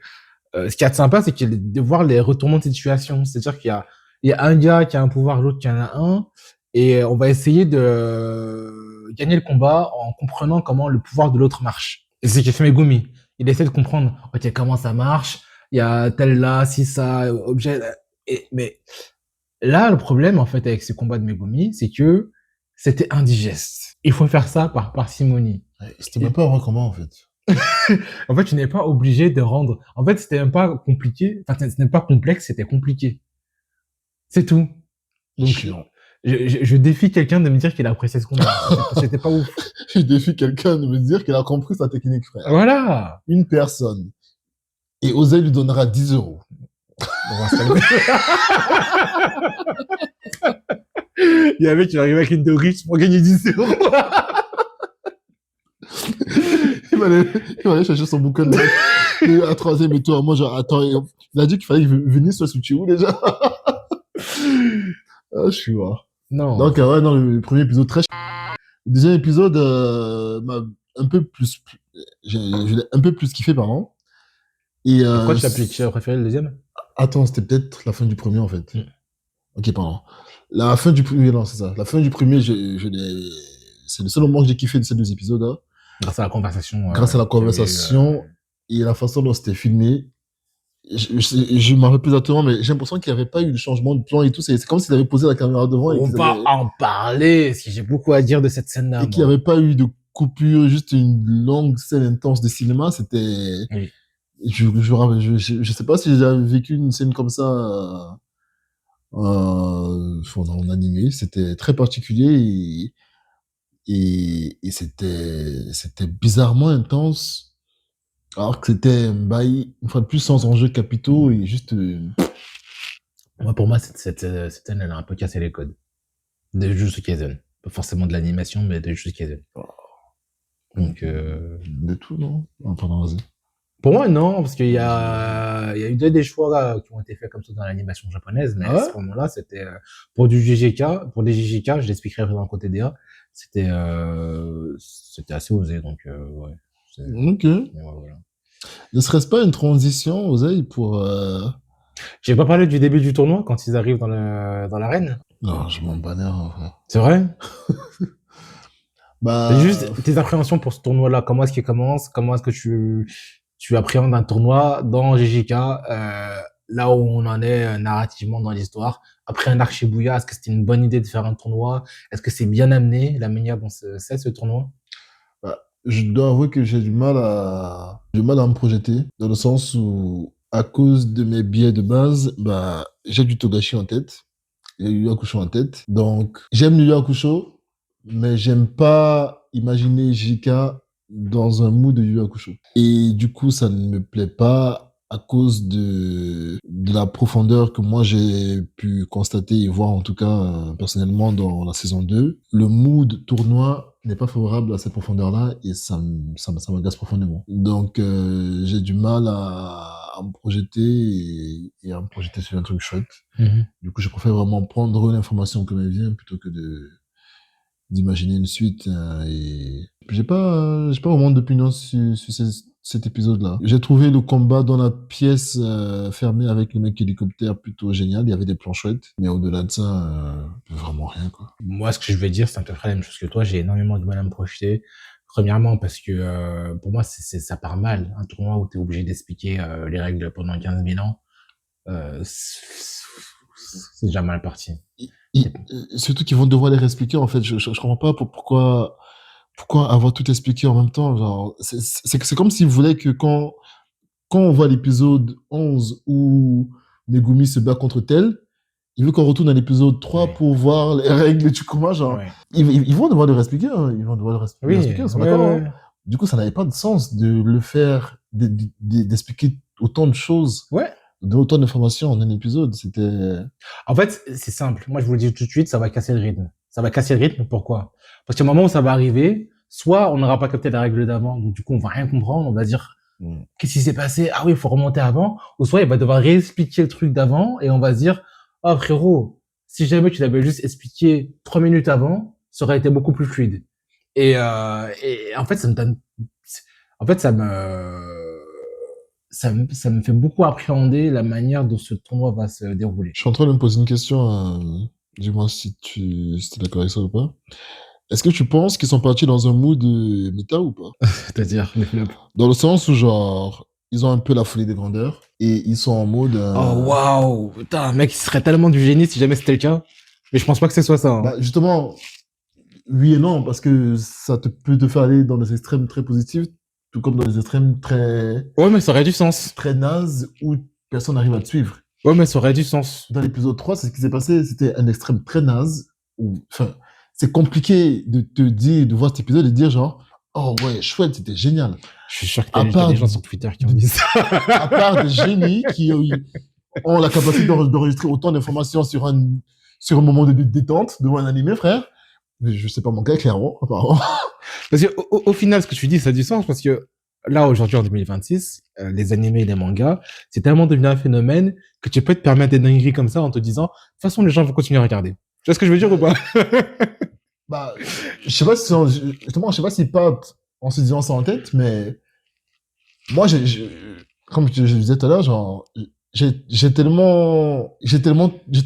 B: ce qui est sympa, c'est de voir les retournements de situation. C'est-à-dire il y a un gars qui a un pouvoir, l'autre qui en a un, et on va essayer de gagner le combat en comprenant comment le pouvoir de l'autre marche. Et c'est ce qu'il fait Megumi. Il essaie de comprendre, ok, comment ça marche, il y a tel là, si ça, objet, mais là, le problème, en fait, avec ces combats de Megumi, c'est que c'était indigeste. Il faut faire ça par parcimonie.
C: C'était même pas vrai comment, en fait.
B: En fait, tu n'es pas obligé de rendre. En fait, c'était même pas compliqué. Enfin, ce n'est pas complexe, c'était compliqué. C'est tout. Donc, je défie quelqu'un de me dire qu'il a apprécié ce combat. C'était pas ouf.
C: Je défie quelqu'un de me dire qu'il a compris sa technique, frère.
B: Voilà.
C: Une personne. Et Osei lui donnera 10 euros.
B: On va se calmer. Il y a un mec qui va arriver avec une de riche pour gagner 10 euros.
C: il va aller chercher son bouquin de et à troisième et toi, moi, genre, attends, il a dit qu'il fallait que Venise soit situé où déjà? Ah, je suis mort.
B: Non.
C: Donc, ouais, non, le premier épisode très Le deuxième épisode m'a un peu plus, je l'ai un peu plus kiffé, pardon. Et,
B: Pourquoi tu as préféré le deuxième?
C: Attends, c'était peut-être la fin du premier, en fait. Ok, pardon. La fin du premier, non, c'est ça. La fin du premier, c'est le seul moment que j'ai kiffé de ces deux épisodes-là.
B: Grâce à la conversation.
C: Grâce à la conversation et la façon dont c'était filmé. Je m'en rappelle plus exactement, mais j'ai l'impression qu'il n'y avait pas eu de changement de plan et tout. C'est comme s'ils avaient posé la caméra devant.
B: On va en parler, parce que j'ai beaucoup à dire de cette scène-là.
C: Et qu'il n'y avait pas eu de coupure, juste une longue scène intense de cinéma. C'était...
B: Oui.
C: Je sais pas si j'ai vécu une scène comme ça en animé. C'était très particulier et c'était bizarrement intense. Alors que c'était un bail, une fois de plus, sans enjeux capitaux et juste...
B: Moi, pour moi, cette scène, elle a un peu cassé les codes. De Jujutsu Kaisen. Pas forcément de l'animation, mais de Jujutsu Kaisen. Donc,
C: De tout, non? Pardon, vas-y.
B: Pour moi, non, parce qu'il y a eu des choix là, qui ont été faits comme ça dans l'animation japonaise, mais à ce moment-là, c'était pour du JJK, pour des JJK, je l'expliquerai dans le côté DA, c'était assez osé, donc ouais.
C: Ok.
B: Ouais, voilà.
C: Ne serait-ce pas une transition, Osei, pour...
B: J'ai pas parlé du début du tournoi, quand ils arrivent dans l'arène.
C: Non, je m'en bats en vrai.
B: C'est vrai?
C: Bah...
B: Juste tes appréhensions pour ce tournoi-là, comment est-ce qu'il commence? Comment est-ce que tu appréhendes un tournoi dans JJK, là où on en est narrativement dans l'histoire? Après un arc Shibuya, est-ce que c'était une bonne idée de faire un tournoi? Est-ce que c'est bien amené, la manière dont c'est ce tournoi?
C: Je dois avouer que j'ai du mal à me projeter, dans le sens où, à cause de mes biais de base, bah, j'ai du Togashi en tête, et Yu Yu Hakusho en tête. Donc, j'aime Yu Yu Hakusho, mais j'aime pas imaginer JK dans un mood de Yu Yu Hakusho. Et du coup, ça ne me plaît pas à cause de la profondeur que moi j'ai pu constater et voir, en tout cas, personnellement, dans la saison 2. Le mood tournoi n'est pas favorable à cette profondeur-là et ça m'agace profondément. Donc, j'ai du mal à me projeter et à me projeter sur un truc chouette. Du coup, je préfère vraiment prendre l'information comme elle vient plutôt que d'imaginer une suite. Et j'ai pas vraiment d'opinion sur cet épisode-là. J'ai trouvé le combat dans la pièce fermée avec le mec hélicoptère plutôt génial. Il y avait des plans chouettes, mais au-delà de ça, vraiment rien, quoi.
B: Moi, ce que je vais dire, c'est à peu près la même chose que toi. J'ai énormément de mal à me projeter. Premièrement, parce que pour moi, ça part mal. Un tournoi où tu es obligé d'expliquer les règles pendant 15 000 ans, c'est déjà mal parti.
C: Surtout qu'ils vont devoir les réexpliquer, en fait. Je comprends pas pourquoi avoir tout expliqué en même temps. Genre, c'est comme s'ils voulaient que quand on voit l'épisode 11 où Megumi se bat contre tel, il veut qu'on retourne à l'épisode 3
B: Ouais.
C: pour voir les règles du combat, genre.
B: Ouais.
C: Ils vont devoir le réexpliquer, hein. Ils vont devoir le
B: Oui,
C: réexpliquer, on s'en
B: ouais,
C: d'accord,
B: ouais.
C: hein. Du coup, ça n'avait pas de sens de le faire, d'expliquer autant de choses,
B: Ouais.
C: de autant d'informations en un épisode. C'était...
B: En fait, c'est simple. Moi, je vous le dis tout de suite, ça va casser le rythme. Ça va casser le rythme. Pourquoi? Parce qu'au moment où ça va arriver, soit on n'aura pas capté la règle d'avant, donc du coup, on va rien comprendre. On va dire, qu'est-ce qui s'est passé? Ah oui, il faut remonter avant. Ou soit il va devoir réexpliquer le truc d'avant et on va se dire, oh frérot, si jamais tu l'avais juste expliqué 3 minutes avant, ça aurait été beaucoup plus fluide. Et en fait, ça me donne, en fait, ça me fait beaucoup appréhender la manière dont ce tournoi va se dérouler.
C: Je suis en train de me poser une question, dis-moi si tu es d'accord avec ça ou pas. Est-ce que tu penses qu'ils sont partis dans un mood méta ou pas?
B: C'est-à-dire, les flops.
C: Dans le sens où, genre, ils ont un peu la folie des grandeurs et ils sont en mode...
B: Oh, waouh! Putain, mec, il serait tellement du génie si jamais c'était le cas. Mais je pense pas que ce soit ça, hein.
C: Bah, justement, oui et non, parce que ça peut te faire aller dans des extrêmes très positifs, tout comme dans des extrêmes très,
B: Ouais, mais ça aurait du sens.
C: très nazes où personne n'arrive à te suivre.
B: Ouais, mais ça aurait du sens.
C: Dans l'épisode 3, c'est ce qui s'est passé, c'était un extrême très naze, où, enfin, c'est compliqué de te dire, de voir cet épisode et de dire genre, oh ouais, chouette, c'était génial.
B: Je suis sûr que
C: À
B: t'as
C: part-
B: des gens sur Twitter qui ont dit ça.
C: À part des génies qui ont la capacité d'enregistrer autant d'informations sur un moment de détente devant un animé, frère. Mais je sais pas mon cas, clairement, apparemment.
B: Parce que au final, ce que tu dis, ça a du sens parce que là, aujourd'hui, en 2026, les animés et les mangas, c'est tellement devenu un phénomène que tu peux te permettre des dingueries comme ça en te disant, de toute façon, les gens vont continuer à regarder. Tu vois ce que je veux dire ou pas?
C: Bah, je sais pas si, justement, je sais pas s'ils partent en se disant ça en tête, mais moi, comme je disais tout à l'heure, genre, j'ai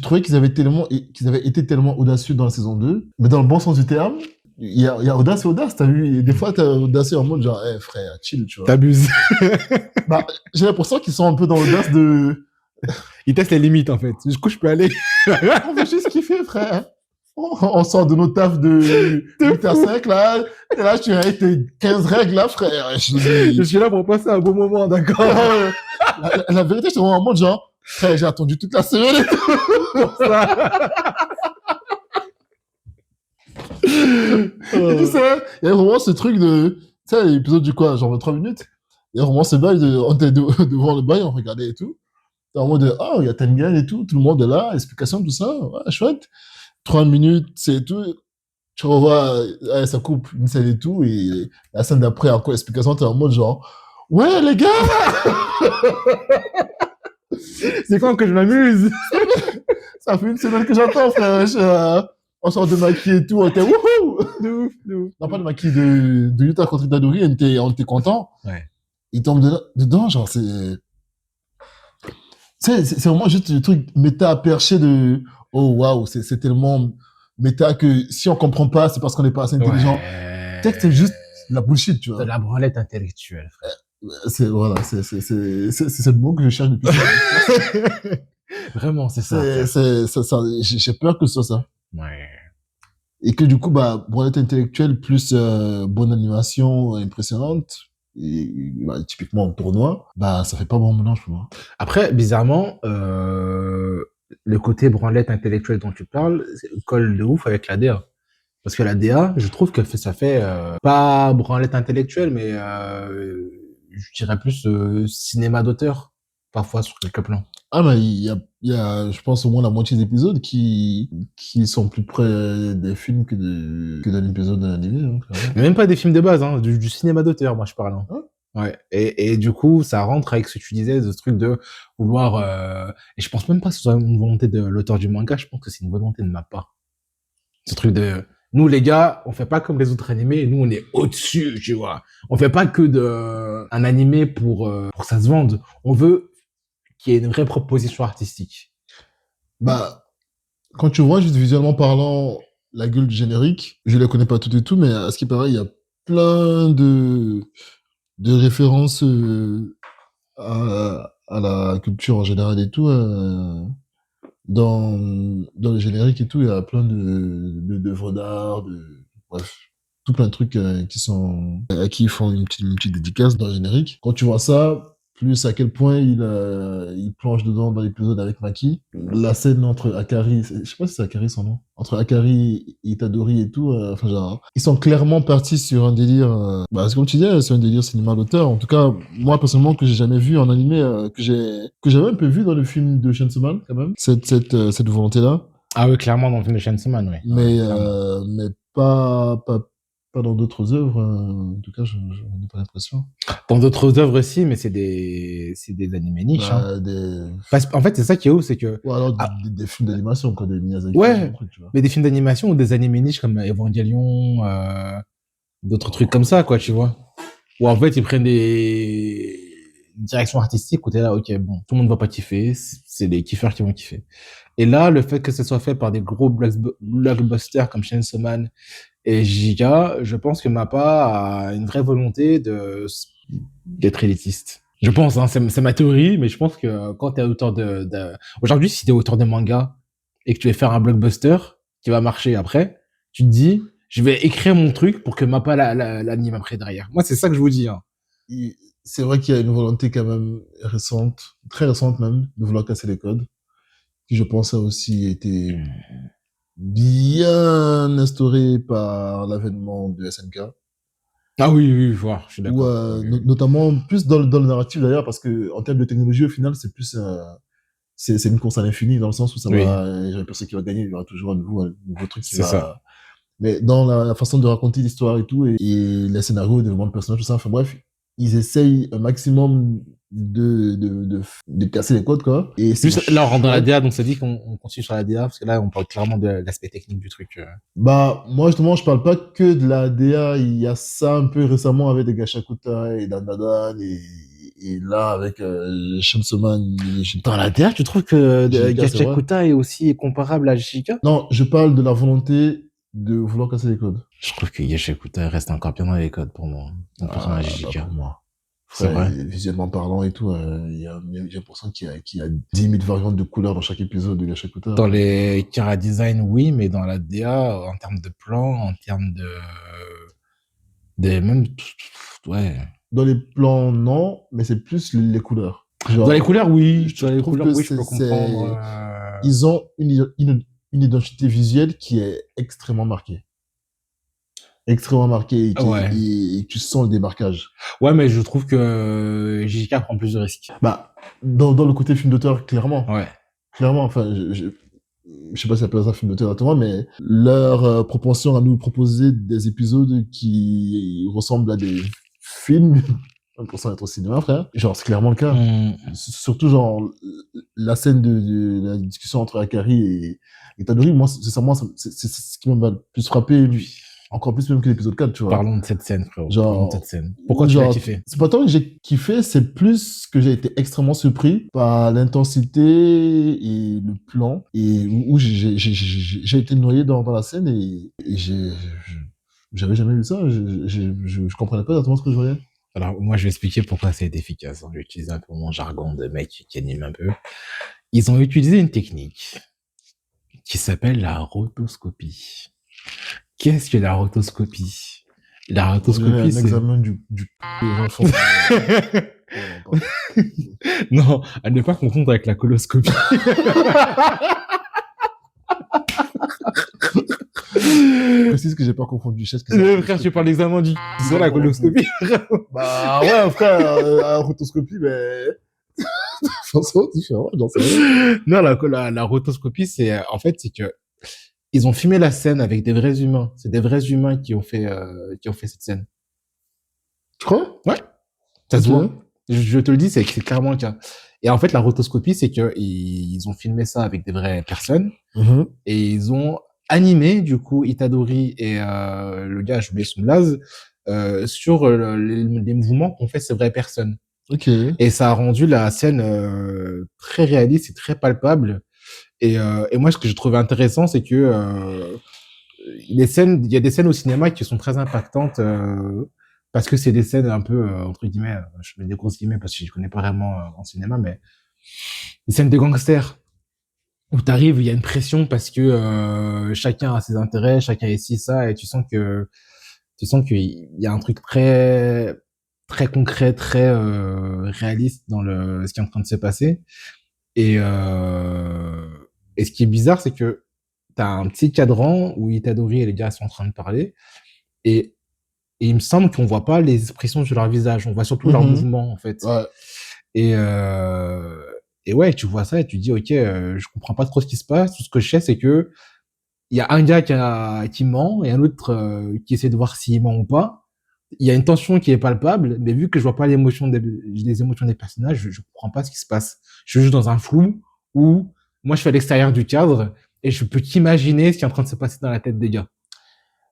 C: trouvé qu'ils avaient été tellement audacieux dans la saison 2, mais dans le bon sens du terme. Il y a audace et audace, t'as vu, et des fois, t'as audacieux en mode genre, eh, frère, chill, tu vois.
B: T'abuses.
C: Bah, j'ai l'impression qu'ils sont un peu dans l'audace de,
B: Ils testent les limites, en fait. Du coup, je peux aller.
C: on veut juste kiffer, frère. On sort de nos tafs de 8 à 5, là, et là, tu as été 15 règles, là, frère.
B: Je suis là pour passer un bon moment, d'accord?
C: La vérité, c'est vraiment en mode genre, frère, j'ai attendu toute la semaine et tout. Et tu sais, il y a vraiment ce truc de, tu sais, l'épisode du quoi, genre 23 minutes. Il y a vraiment ce bail on était devant le bail, on regardait et tout. T'es en mode de, oh, il y a Tengen et tout le monde est là, explication, tout ça, ouais, chouette. 3 minutes, c'est tout. Tu revois, ouais, ça coupe une scène et tout, et la scène d'après, encore explication, t'es en mode genre, ouais, les gars!
B: C'est quand que je m'amuse?
C: Ça fait une semaine que j'attends, frère. On sort de Maki et tout, on était wouhou!
B: De ouf, de ouf.
C: Non, pas de Maki, de Yuta contre Itadori, on était content.
B: Ouais.
C: Il tombe dedans, genre, c'est vraiment juste le truc méta perché de, oh waouh, c'est tellement méta que si on comprend pas, c'est parce qu'on n'est pas assez intelligent.
B: Ouais.
C: Peut-être que c'est juste la bullshit, tu
B: De
C: vois.
B: la branlette intellectuelle, frère.
C: Voilà, c'est le mot que je cherche depuis ça.
B: Vraiment, c'est ça.
C: Ça, j'ai peur que ce soit ça.
B: Ouais.
C: Et que du coup, bah, branlette intellectuelle plus bonne animation impressionnante, et bah, typiquement en tournoi, bah, ça fait pas bon mélange pour moi.
B: Après, bizarrement, le côté branlette intellectuelle dont tu parles colle de ouf avec la DA. Parce que la DA, je trouve que ça fait pas branlette intellectuelle, mais je dirais plus cinéma d'auteur, parfois sur quelques plans.
C: Ah, mais il y a, je pense, au moins la moitié des épisodes qui sont plus près des films que d'un épisode animé, hein, clairement.
B: Mais même pas des films de base, hein, du cinéma d'auteur, moi je parle. Hein.
C: Ouais.
B: Ouais. Et du coup, ça rentre avec ce que tu disais, ce truc de vouloir. Et je pense même pas que ce soit une volonté de l'auteur du manga, je pense que c'est une volonté de ma part. Ce truc de. Nous, les gars, on fait pas comme les autres animés, nous, on est au-dessus, tu vois. On fait pas que un animé pour que ça se vende. On veut qu'il y ait une vraie proposition artistique.
C: Bah, quand tu vois, juste visuellement parlant, la gueule du générique, je la connais pas tout et tout, mais à ce qui paraît, il y a plein de références à la culture en général et tout. Dans le générique et tout, il y a plein d'œuvres d'art, bref, tout plein de trucs à qui ils font une petite dédicace dans le générique. Quand tu vois ça, plus à quel point il plonge dedans dans l'épisode avec Maki. La scène entre Akari, je sais pas si c'est Akari son nom, entre Akari, Itadori et tout, enfin genre, ils sont clairement partis sur un délire, bah, c'est comme tu disais, c'est un délire cinéma d'auteur. En tout cas, moi personnellement, que j'ai jamais vu en animé, que j'avais un peu vu dans le film de Chainsaw Man, quand même, cette volonté-là.
B: Ah oui, clairement, dans le film de Chainsaw Man, oui.
C: Mais pas dans d'autres œuvres, en tout cas, je n'ai pas l'impression.
B: Dans d'autres œuvres aussi, mais c'est des animés niches. Hein. En fait, c'est ça qui est ouf, c'est que.
C: Ou alors des films d'animation, quoi, des Miyazaki.
B: Ouais,
C: truc, tu vois.
B: mais des films d'animation ou des animés niches comme Evangelion, d'autres trucs comme ça, quoi, tu vois. Où en fait, ils prennent des directions artistiques où t'es là, ok, bon, tout le monde va pas kiffer, c'est des kiffeurs qui vont kiffer. Et là, le fait que ce soit fait par des gros blockbusters comme Chainsaw Man et Giga, je pense que Mappa a une vraie volonté d'être élitiste. Je pense, hein, c'est ma théorie, mais je pense que quand t'es auteur aujourd'hui, si t'es auteur de manga et que tu veux faire un blockbuster qui va marcher après, tu te dis, je vais écrire mon truc pour que Mappa l'anime après derrière. Moi, c'est ça que je vous dis. Hein.
C: C'est vrai qu'il y a une volonté quand même récente, très récente même, de vouloir casser les codes, qui je pense a aussi été bien instauré par l'avènement de SNK.
B: Ah oui, oui, je suis d'accord.
C: Notamment plus dans le narratif d'ailleurs, parce que en termes de technologie, au final, c'est plus c'est une course à l'infini, dans le sens où ça va, j'ai personne qui va gagner, il y aura toujours un nouveau truc qui va.
B: Ça.
C: Mais dans la façon de raconter l'histoire et tout, et les scénarios, le développement de personnages, tout ça, enfin bref, ils essayent un maximum de casser les codes, quoi. Et
B: plus, là, on rentre dans la DA, donc ça dit qu'on continue sur la DA, parce que là, on parle clairement de l'aspect technique du truc.
C: Bah, moi, justement, je parle pas que de la DA, il y a ça un peu récemment avec des Gachakuta et Dandadan, et là, avec Chainsaw Man.
B: Dans la DA, tu trouves que Gachakuta est aussi comparable à Jishika?
C: Non, je parle de la volonté de vouloir casser les codes.
B: Je trouve que Gachakuta reste encore bien dans les codes pour moi.
C: Comparé à Jishika. Pour moi.
B: C'est vrai.
C: Visuellement parlant et tout, il y a l'impression qu'il y a 10 000 variantes de couleurs dans chaque épisode de Gachakuta.
B: Dans les Kara Design, oui, mais dans la DA, en termes de plan, en termes même, ouais.
C: Dans les plans, non, mais c'est plus les couleurs.
B: Genre, dans les couleurs, oui.
C: Dans les couleurs, oui, je peux comprendre. Ils ont une identité visuelle qui est extrêmement marquée. Extrêmement marquée et tu sens le démarquage.
B: Ouais, mais je trouve que JJK prend plus de risques.
C: Bah, dans le côté film d'auteur, clairement.
B: Ouais.
C: Clairement, enfin, je sais pas si ça peut être un film d'auteur exactement, mais leur propension à nous proposer des épisodes qui ressemblent à des films, 1% d'être au cinéma, frère. Genre, c'est clairement le cas. Surtout, genre, la scène de la discussion entre Akari et Tadori, moi, c'est ce qui m'a le plus frappé. Encore plus même que l'épisode 4, tu vois.
B: Parlons de cette scène, frérot. Parlons de cette scène. Pourquoi tu l'as kiffé?
C: C'est pas tant que j'ai kiffé, c'est plus que j'ai été extrêmement surpris par l'intensité et le plan, et où j'ai été noyé dans la scène, et j'avais jamais vu ça. Je comprenais pas exactement ce que je voyais.
B: Alors, moi, je vais expliquer pourquoi ça a été efficace. Je vais utiliser un peu mon jargon de mec qui anime un peu. Ils ont utilisé une technique qui s'appelle la rotoscopie. Qu'est-ce que la rotoscopie? La rotoscopie, c'est...
C: un examen du
B: Non, à ne pas confondre avec la coloscopie.
C: Précise que j'ai pas confondu.
B: Frère, tu parles d'examen du... C'est la coloscopie.
C: Bah ouais, frère, la rotoscopie, mais... sont différents, j'en sais rien.
B: Non, la rotoscopie, en fait, c'est que ils ont filmé la scène avec des vrais humains. C'est des vrais humains qui ont fait cette scène.
C: Tu crois?
B: Ouais, ça se
C: Ok.
B: voit. Je te le dis, c'est clairement le cas. Et en fait, la rotoscopie, c'est que ils ont filmé ça avec des vraies personnes
C: Mhm.
B: et ils ont animé, du coup, Itadori et le gars, j'ai oublié son blaze, sur les mouvements qu'ont fait ces vraies personnes.
C: Ok.
B: Et ça a rendu la scène très réaliste et très palpable. Et moi, ce que j'ai trouvé intéressant, c'est que il y a des scènes au cinéma qui sont très impactantes parce que c'est des scènes un peu entre guillemets, je mets des grosses guillemets parce que je connais pas vraiment en cinéma, mais des scènes de gangsters où t'arrives, il y a une pression parce que chacun a ses intérêts, chacun est ci ça, et tu sens qu'il y a un truc très concret, très réaliste dans ce qui est en train de se passer. Et, euh, et ce qui est bizarre, c'est que t'as un petit cadran où Itadori et les gars sont en train de parler. Et, et il me semble qu'on voit pas les expressions sur leur visage. On voit surtout leurs
C: Mhm.
B: mouvements, en fait.
C: Ouais.
B: Et, euh, et ouais, tu vois ça et tu dis, OK, je comprends pas trop ce qui se passe. Tout ce que je sais, c'est que il y a un gars qui ment et un autre qui essaie de voir s'il ment ou pas. Il y a une tension qui est palpable, mais vu que je vois pas les émotions des personnages, je comprends pas ce qui se passe. Je suis juste dans un flou où moi je suis à l'extérieur du cadre et je peux qu'imaginer ce qui est en train de se passer dans la tête des gars.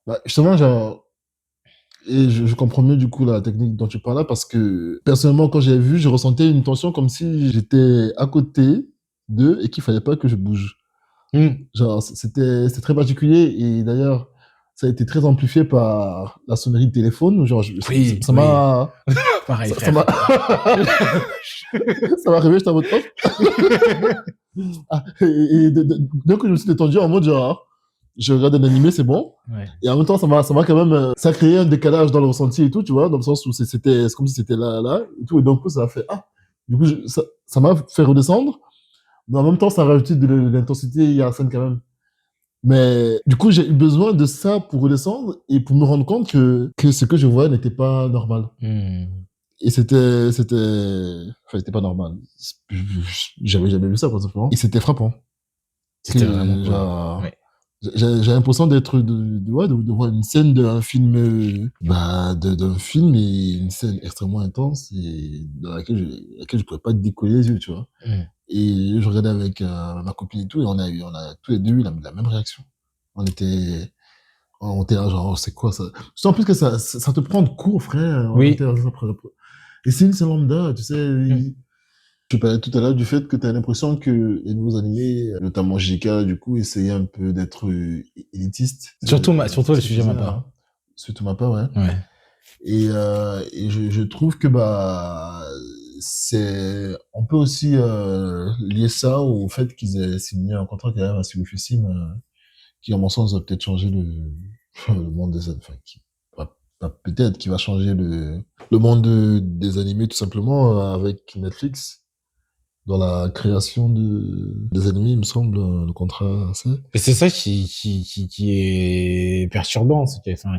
C: Bah, justement, genre, et je comprends mieux du coup la technique dont tu parles là parce que personnellement, quand j'ai vu, je ressentais une tension comme si j'étais à côté d'eux et qu'il fallait pas que je bouge. Genre, c'était très particulier et d'ailleurs, ça a été très amplifié par la sonnerie de téléphone. Genre,
B: Oui,
C: ça
B: oui.
C: m'a,
B: Pareil,
C: ça
B: frère.
C: m'a, ça m'a réveillé, j'étais en mode, hop. Ah, et dès que je me suis détendu en mode genre, je regarde un animé, c'est bon.
B: Ouais.
C: Et en même temps, ça m'a quand même, ça a créé un décalage dans le ressenti et tout, tu vois, dans le sens où c'est comme si c'était là, et tout. Et donc, ça a fait, ah, du coup, ça m'a fait redescendre. Mais en même temps, ça a rajouté de l'intensité à la scène quand même. Mais du coup, j'ai eu besoin de ça pour redescendre et pour me rendre compte que ce que je vois n'était pas normal. Et c'était pas normal. J'avais jamais vu ça, quoi, simplement. Et c'était frappant.
B: C'était vraiment cool.
C: Genre,
B: Ouais.
C: j'ai l'impression d'être, de voir une scène d'un film, d'un film et une scène extrêmement intense et dans laquelle je pouvais pas décoller les yeux, tu vois. Et je regardais avec ma copine et tout, et on a tous les deux eu la même réaction. On était là, genre, oh, c'est quoi ça? Surtout en plus que ça te prend de court, frère. On
B: Oui.
C: était là, et c'est une scène lambda, tu sais. Tu parlais tout à l'heure du fait que tu as l'impression que les nouveaux animés, notamment JK, du coup, essayaient un peu d'être élitistes.
B: Surtout le
C: C'est ce que
B: sujet
C: tu disais,
B: Mappa.
C: hein. Surtout Mappa, ouais.
B: Ouais.
C: Et je trouve que on peut aussi lier ça au fait qu'ils aient signé un contrat quand même assez oufissime, qui à mon sens va peut-être changer le monde enfin, peut-être qui va changer le monde des animés tout simplement avec Netflix dans la création des animés, il me semble, le contrat, c'est.
B: Et c'est ça qui est perturbant,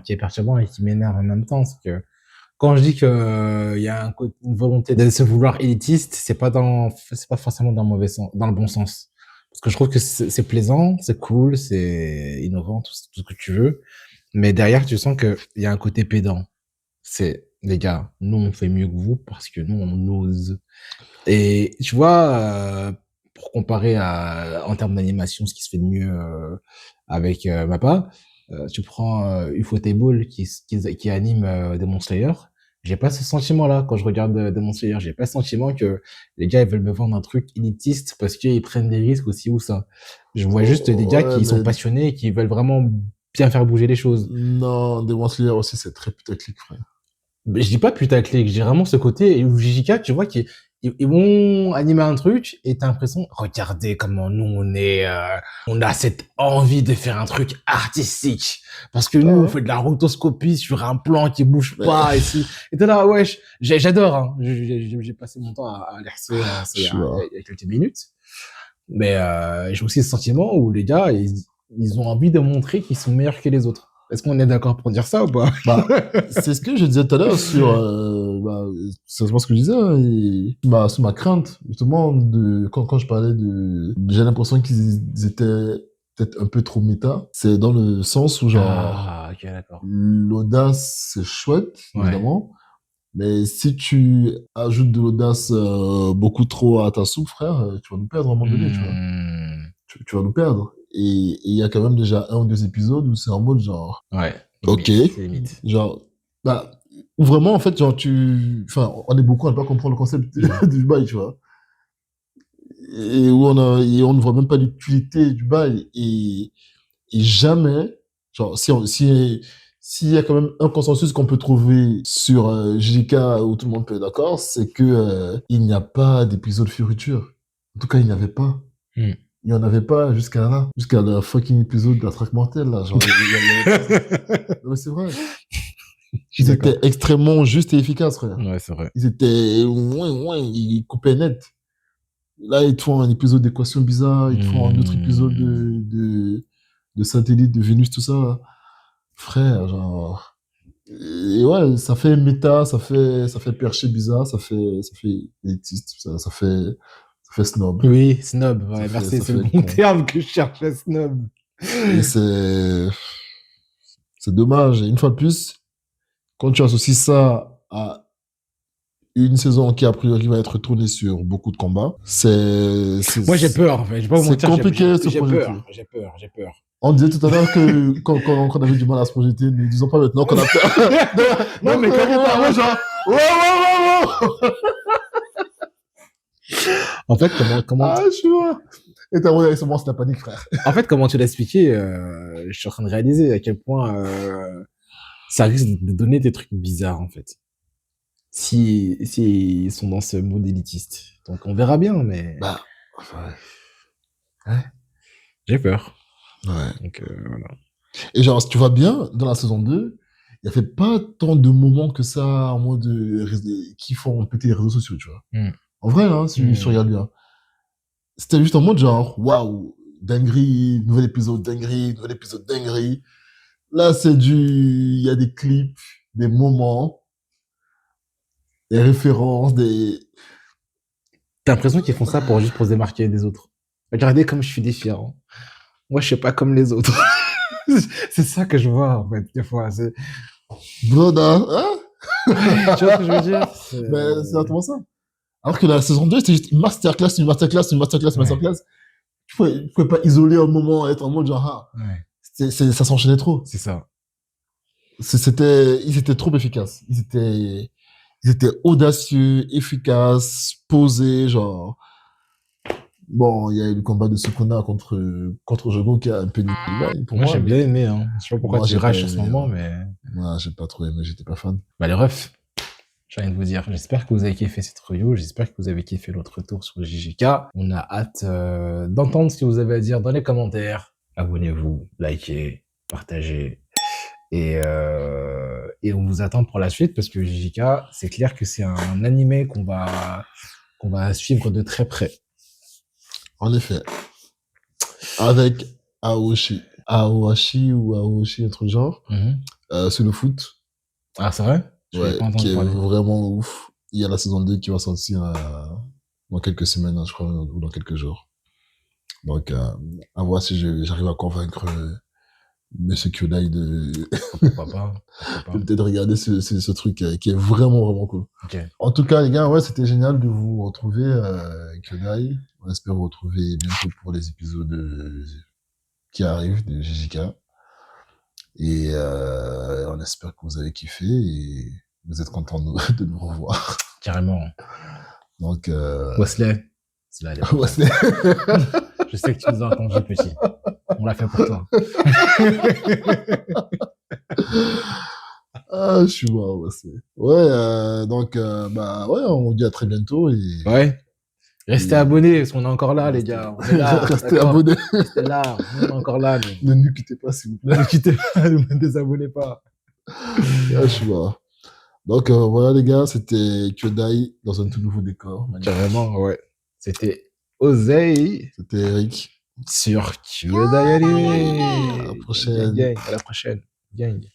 B: qui est perturbant et qui m'énerve en même temps, c'est que quand je dis que il y a une volonté de se vouloir élitiste, c'est pas forcément dans le mauvais sens, dans le bon sens. Parce que je trouve que c'est plaisant, c'est cool, c'est innovant, tout ce que tu veux. Mais derrière, tu sens que il y a un côté pédant. C'est, les gars, nous, on fait mieux que vous parce que nous, on ose. Et tu vois, pour comparer en termes d'animation, ce qui se fait de mieux avec Mappa, tu prends Ufotable qui anime Demon Slayer. J'ai pas ce sentiment-là quand je regarde Demon Slayer. J'ai pas ce sentiment que les gars ils veulent me vendre un truc élitiste parce qu'ils prennent des risques aussi ou ça. Je vois juste des gars
C: Ouais,
B: qui sont
C: mais
B: passionnés et qui veulent vraiment bien faire bouger les choses.
C: non, Demon Slayer aussi, c'est très putaclic, frère.
B: Mais je dis pas putaclic, j'ai vraiment ce côté où JK, tu vois, ils vont animer un truc et t'as l'impression, regardez comment nous on a cette envie de faire un truc artistique parce que nous on
C: Ah,
B: fait de la rotoscopie sur un plan qui bouge
C: mais,
B: pas et t'es là, wesh, j'adore, hein. J'ai passé mon temps à l'RC
C: je suis là.
B: il y a quelques minutes, mais j'ai aussi ce sentiment où les gars ils ont envie de montrer qu'ils sont meilleurs que les autres. Est-ce qu'on est d'accord pour dire ça ou pas?
C: Bah, c'est ce que je disais tout à l'heure sur, c'est vraiment ce que je disais, hein, et sur ma crainte, justement, quand je parlais j'ai l'impression qu'ils étaient peut-être un peu trop méta. C'est dans le sens où, genre,
B: Ah, ok, d'accord.
C: l'audace, c'est chouette,
B: Ouais.
C: évidemment. Mais si tu ajoutes de l'audace beaucoup trop à ta soupe, frère, tu vas nous perdre à un moment donné, tu vois. Tu vas nous perdre. Et il y a quand même déjà 1 ou 2 épisodes où c'est en mode genre,
B: Ouais.
C: ok,
B: C'est limite.
C: genre, bah, où vraiment, en fait, genre, enfin, on est beaucoup à ne pas comprendre le concept du bail, tu vois. Et et on ne voit même pas l'utilité du bail. Et jamais, genre, s'il y a quand même un consensus qu'on peut trouver sur JK où tout le monde peut être d'accord, c'est que il n'y a pas d'épisode futur. En tout cas, il n'y avait pas.
B: Hmm.
C: Il n'y en avait pas jusqu'à là, jusqu'à le fucking épisode de la traque mortelle, là. Genre, il y avait pas. Non, mais c'est vrai. Ils étaient extrêmement justes et efficaces, frère.
B: Ouais, c'est vrai.
C: Ils étaient, ouais, ils coupaient net. Là, ils te font un épisode d'équation bizarre, ils te font un autre épisode de satellite de Vénus, tout ça. Frère, genre. Et ouais, ça fait méta, ça fait perché bizarre, ça fait élitiste, ça fait snob.
B: Oui, snob. Ouais,
C: Ça
B: merci,
C: ça
B: c'est le
C: fait
B: bon
C: con.
B: terme que je cherchais, snob.
C: Et c'est dommage. Et une fois de plus, quand tu associes ça à une saison qui a priori va être tournée sur beaucoup de combats,
B: Moi, j'ai peur, en fait. Je vais pas vous
C: c'est
B: mentir,
C: compliqué de se
B: j'ai
C: projeter.
B: peur. J'ai peur, j'ai peur.
C: On disait tout à l'heure que qu'on avait du mal à se projeter, ne disons pas maintenant qu'on a peur.
B: Non, mais quand
C: vraiment, genre, wow.
B: En fait, comment...
C: Ah, je suis là. Et t'as avec ce monstre, la panique, frère.
B: En fait, comment tu l'as expliqué, je suis en train de réaliser à quel point ça risque de donner des trucs bizarres, en fait. Si ils sont dans ce mode élitiste. Donc, on verra bien, mais...
C: Bah, ouais.
B: J'ai peur.
C: Ouais.
B: Donc, voilà.
C: Et genre, si tu vois bien, dans la saison 2, il n'y avait pas tant de moments que ça en mode qui font péter les réseaux sociaux, tu vois. En vrai, hein, si tu regardes bien. C'était juste en mode genre, waouh, dinguerie, nouvel épisode, dinguerie. Là, il y a des clips, des moments, des références,
B: T'as l'impression qu'ils font ça pour juste pour se démarquer des autres. Regardez comme je suis différent. Moi, je suis pas comme les autres. C'est ça que je vois, en fait, des fois.
C: Broda, hein?
B: Tu vois ce que je veux dire?
C: Ben, c'est exactement ça. Alors que la saison 2, c'était juste une masterclass. Tu pouvais pas isoler un moment, être en mode genre, ça s'enchaînait trop.
B: C'est ça.
C: Ils étaient trop efficaces. Ils étaient audacieux, efficaces, posés, genre. Bon, il y a eu le combat de Sukuna contre Jogo qui a un peu niqué le bail, pour
B: Moi,
C: moi.
B: j'ai bien aimé, hein. Je sais pas pourquoi
C: Moi,
B: tu
C: j'ai
B: rages
C: pas
B: en ce
C: aimé,
B: moment,
C: hein.
B: mais...
C: Moi, j'ai pas trop aimé, j'étais pas fan.
B: Bah, les refs, j'ai envie de vous dire, j'espère que vous avez kiffé cette review, j'espère que vous avez kiffé notre retour sur le JJK. On a hâte d'entendre ce que vous avez à dire dans les commentaires. Abonnez-vous, likez, partagez. Et on vous attend pour la suite parce que JJK, c'est clair que c'est un animé qu'on va suivre de très près.
C: En effet. Avec Aoshi. Aoshi ou Aoshi, un truc genre. C'est le foot.
B: Ah, c'est vrai?
C: Ouais, qui est vraiment ouf. Il y a la saison 2 qui va sortir dans quelques semaines, hein, je crois, ou dans quelques jours. Donc, à voir si j'arrive à convaincre Monsieur Kyodai
B: Pourquoi pas.
C: peut-être regarder ce truc qui est vraiment, vraiment cool.
B: Okay.
C: En tout cas, les gars, ouais, c'était génial de vous retrouver, Kyodai. On espère vous retrouver bientôt pour les épisodes qui arrivent de JJK. Et on espère que vous avez kiffé et vous êtes contents de nous revoir.
B: Carrément.
C: Donc,
B: Wesley.
C: Wesley.
B: Je sais que tu nous as entendu, petit. On l'a fait pour toi.
C: Ah, je suis mort, Wesley. Ouais, donc, bah, ouais, on vous dit à très bientôt.
B: Ouais. Restez abonnés, parce qu'on est encore là, les gars. On est là.
C: Restez abonnés.
B: Restez là. On est encore là.
C: Ne nous quittez pas, s'il vous plaît.
B: Ne nous quittez pas, ne vous désabonnez pas.
C: Ah, je suis mort. Donc, voilà, les gars, c'était Kyodai dans un tout nouveau décor.
B: Carrément, ouais. C'était Osei.
C: C'était Eric.
B: Sur Kyodai Animé.
C: À la prochaine.
B: À la prochaine. Gang.